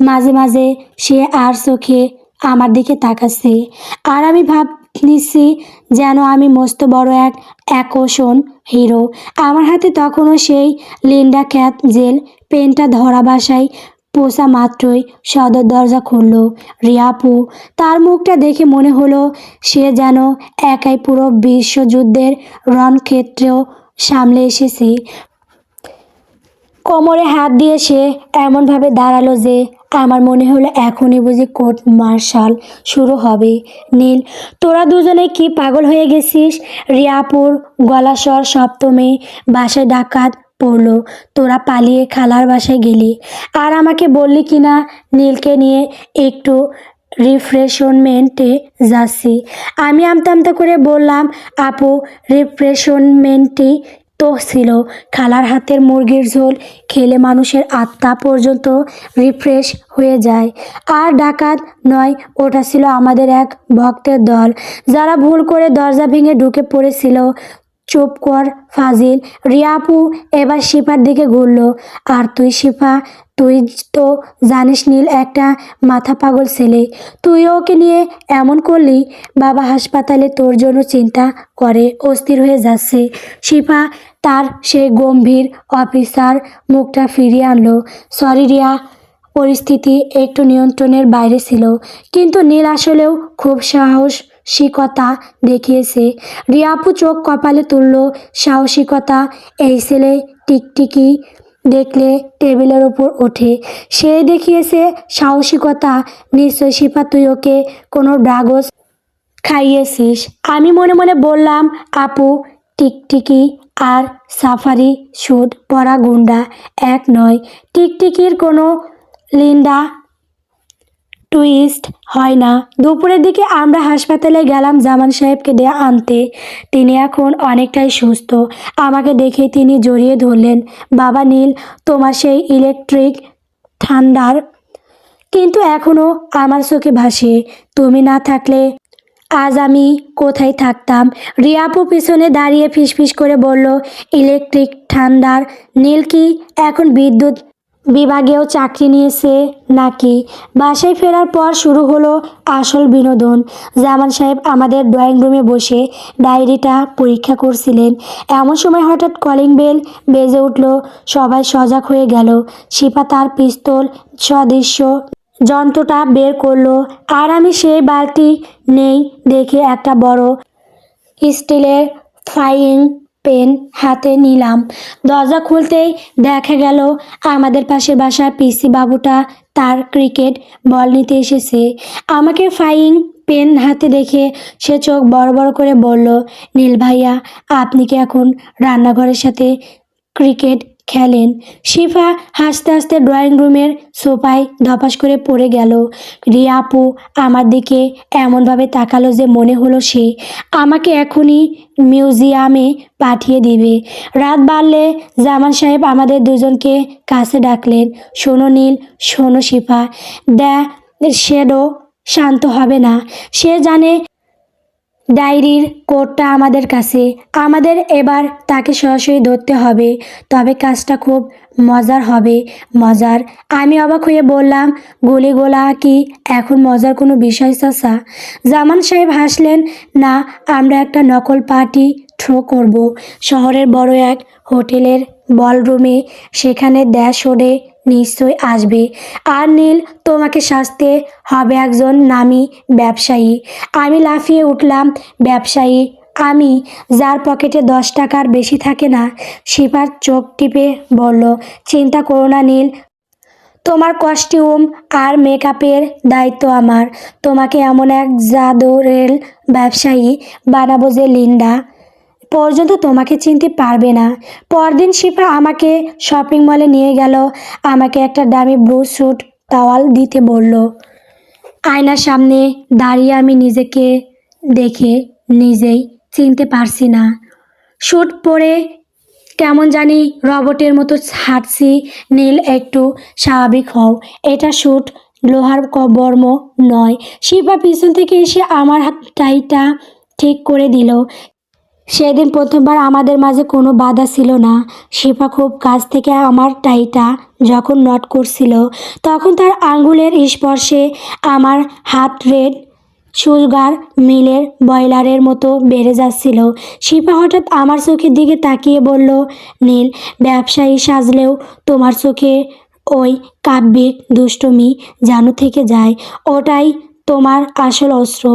মাঝে মাঝে সে আর চোখে আমার দিকে তাকাচ্ছে, আর আমি ভাব নিচ্ছি যেন আমি মস্ত বড় এক অ্যাকশন হিরো। আমার হাতে তখনও সেই লিন্ডা ক্যাথ জেল পেনটা ধরা বাসায় পোষা মাত্রই সদর দরজা খুলল রিয়াপু। তার মুখটা দেখে মনে হলো সে যেন একাই পুরো বিশ্বযুদ্ধের রণক্ষেত্রেও সামলে এসেছে। কোমরে হাত দিয়ে সে এমনভাবে দাঁড়ালো যে আমার মনে হলো এখনই বুঝি কোর্ট মার্শাল শুরু হবে। নীল, তোরা দুজনে কি পাগল হয়ে গেছিস? রিয়াপুর গলাস্বর সপ্তমে। বাসায় ডাকাত পড়লো, তোরা পালিয়ে খালার বাসায় গেলি, আর আমাকে বললি কিনা নীলকে নিয়ে একটু রিফ্রেশমেন্টে যাচ্ছি। আমি আমতা আমতা করে বললাম, আপু রিফ্রেশমেন্টই তো ছিল। খালার হাতের মুরগির ঝোল খেলে মানুষের আত্মা পর্যন্ত রিফ্রেশ হয়ে যায়। আর ডাকাত নয়, ওটা ছিল আমাদের এক ভক্তের দল, যারা ভুল করে দরজা ভেঙে ঢুকে পড়েছিল। চুপ কর ফাজিল। রিয়াপু এবার শিপার দিকে ঘুরল। আর তুই শিপা, তুই তো জানিস নীল একটা মাথা পাগল ছেলে। তুই ওকে নিয়ে এমন করলি, বাবা হাসপাতালে তোর জন্য চিন্তা করে অস্থির হয়ে যাচ্ছে। শিপা তার সেই গম্ভীর অফিসার মুখটা ফিরিয়ে আনলো। সরি রিয়া, পরিস্থিতি একটু নিয়ন্ত্রণের বাইরে ছিল, কিন্তু নীল আসলেও খুব সাহসিকতা দেখিয়েছে। রিয়াপু চোখ কপালে তুলল। সাহসিকতা? এই ছেলে টিকটিকি দেখলে টেবিলের উপর ওঠে, সে দেখিয়েছে সাহসিকতা। নিশ্চয় শিপা, তুই ওকে কোনো ড্রাগস খাইয়েছিস। আমি মনে মনে বললাম, আপু টিকটিকি আর সাফারি স্যুট পরা গুন্ডা এক নয়। টিকটিকির কোনো লিন্ডা টুইস্ট হয় না। দুপুরের দিকে আমরা হাসপাতালে গেলাম জামান সাহেবকে দিয়ে আনতে। তিনি এখন অনেকটাই সুস্থ। আমাকে দেখে তিনি জড়িয়ে ধরলেন। বাবা নীল, তোমার সেই ইলেকট্রিক ঠান্ডার কিন্তু এখনও আমার চোখে ভাসে। তুমি না থাকলে আজ আমি কোথায় থাকতাম? রিয়াপু পিছনে দাঁড়িয়ে ফিসফিস করে বলল, ইলেকট্রিক ঠান্ডার? নীল কি এখন বিদ্যুৎ বিভাগেও চাকরি নিয়েছে নাকি? বাসায় ফেরার পর শুরু হলো আসল বিনোদন। জামান সাহেব আমাদের ড্রয়িং রুমে বসে ডায়েরিটা পরীক্ষা করছিলেন। এমন সময় হঠাৎ কলিং বেল বেজে উঠল। সবাই সজাগ হয়ে গেল। শিপা তার পিস্তল সদৃশ্য যন্ত্রটা বের করলো, আর আমি সেই বালতি নেই দেখে একটা বড় স্টিলের ফ্রাইং প্যান হাতে নিলাম। দরজা খুলতেই দেখা গেল আমাদের পাশের বাসার পিসি বাবুটা তার ক্রিকেট বল নিতে এসেছে। আমাকে ফ্রাইং প্যান হাতে দেখে সে চোখ বড় বড় করে বলল, নীল ভাইয়া, আপনি কি এখন রান্নাঘরের সাথে ক্রিকেট খেলেন? শিফা হাসতে হাসতে ড্রয়িং রুমের সোফায় ধপাস করে পড়ে গেল। রিয়া আপু আমার দিকে এমনভাবে তাকালো যে মনে হলো সে আমাকে এখনই মিউজিয়ামে পাঠিয়ে দিবে। রাত বাড়লে জামান সাহেব আমাদের দুজনকে কাছে ডাকলেন। শোনো নীল, শোনো শিফা, দ্য শ্যাডো শান্ত হবে না। সে জানে ডায়েরির কোডটা আমাদের কাছে। আমাদের এবার তাকে সরাসরি ধরতে হবে, তবে কাজটা খুব মজার হবে। মজার? আমি অবাক হয়ে বললাম, গুলিগোলা কি এখন মজার কোনো বিষয় চাচা? জামান সাহেব হাসলেন। না, আমরা একটা নকল পার্টি থ্রো করব শহরের বড় এক হোটেলের বলরুমে। সেখানে দেশ ওডে নিশ্চয় আসবে। আর নীল, তোমাকে সাজতে হবে একজন নামী ব্যবসায়ী। আমি লাফিয়ে উঠলাম। ব্যবসায়ী? আমি, যার পকেটে 10 টাকার বেশি থাকে না? শিপার চোখ টিপে বলল, চিন্তা করো না নীল, তোমার কস্টিউম আর মেকআপের দায়িত্ব আমার। তোমাকে এমন এক জাদরের ব্যবসায়ী বানাবো যে লিন্ডা পর্যন্ত তোমাকে চিনতে পারবে না। পরদিন শিফা আমাকে শপিং মলে নিয়ে গেল। আমাকে একটা দামি ব্লু স্যুট টাওয়াল দিতে বলল। আয়নার সামনে দাঁড়িয়ে আমি নিজেকে দেখে নিজেই চিনতে পারছি না। স্যুট পরে কেমন জানি রবটের মতো হাঁটছি। নীল, একটু স্বাভাবিক হও। এটা স্যুট লোহার বর্ম নয়। শিপা পিছন থেকে এসে আমার টাইটা ঠিক করে দিল। সেদিন প্রথমবার আমাদের মাঝে কোনো বাধা ছিল না। শিপা খুব কাছ থেকে আমার টাইটা যখন নট করছিল, তখন তার আঙ্গুলের স্পর্শে আমার হাত রেড সুগার মিলের বয়লারের মতো বেড়ে যাচ্ছিল। শিপা হঠাৎ আমার চোখের দিকে তাকিয়ে বলল, নীল, ব্যবসায়ী সাজলেও তোমার চোখে ওই কাব্যিক দুষ্টুমি যেন থেকে যায়। ওটাই তোমার আসল অস্ত্র।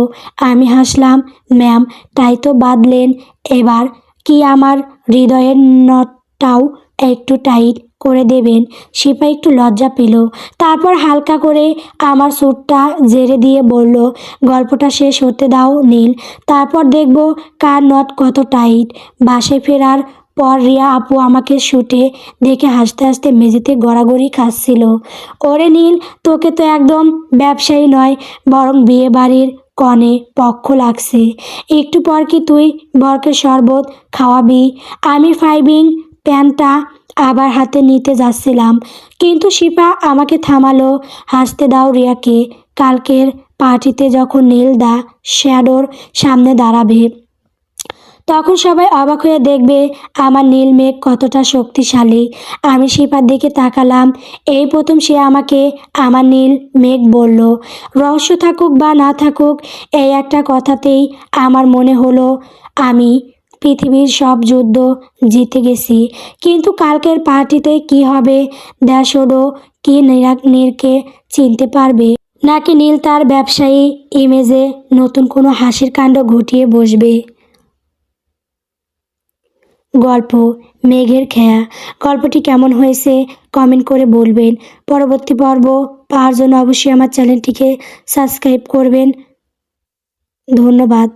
আমি হাসলাম। ম্যাম, তাই তো বাঁধলেন। এবার কি আমার হৃদয়ের নটটাও একটু টাইট করে দেবেন? শিপা একটু লজ্জা পেল, তারপর হালকা করে আমার সুটটা ঝেড়ে দিয়ে বলল, গল্পটা শেষ হতে দাও নীল, তারপর দেখব কার নট কত টাইট। বাসায় ফেরার পর রিয়া আপু আমাকে শুটে দেখে হাসতে হাসতে মেঝেতে গড়াগড়ি খাচ্ছিল। ওরে নীল, তোকে তো একদম ব্যবসায়ী নয়, বরং বিয়ে বাড়ির কনে পক্ষ লাগছে। একটু পর কি তুই বরকে শরবত খাওয়াবি? আমি ফাইভিং প্যানটা আবার হাতে নিতে যাচ্ছিলাম, কিন্তু শিপা আমাকে থামালো। হাসতে দাও রিয়াকে, কালকের পার্টিতে যখন নীল দা শ্যাডোর সামনে দাঁড়াবে, তখন সবাই অবাক হয়ে দেখবে আমার নীল মেঘ কতটা শক্তিশালী। আমি শিপার দিকে তাকালাম। এই প্রথম সে আমাকে আমার নীল মেঘ বলল। রহস্য থাকুক বা না থাকুক, এই একটা কথাতেই আমার মনে হলো আমি পৃথিবীর সব যুদ্ধ জিতে গেছি। কিন্তু কালকের পার্টিতে কি হবে? দেশোডো কি নীরকে চিনতে পারবে, নাকি নীল তার ব্যবসায়ী ইমেজে নতুন কোনো হাসির কাণ্ড ঘটিয়ে বসবে? গল্প মেঘের খেয়া। গল্পটি কেমন হয়েছে কমেন্ট করে বলবেন। পরবর্তী পর্ব পাওয়ার জন্য অবশ্যই আমার চ্যানেলটিকে সাবস্ক্রাইব করবেন। ধন্যবাদ।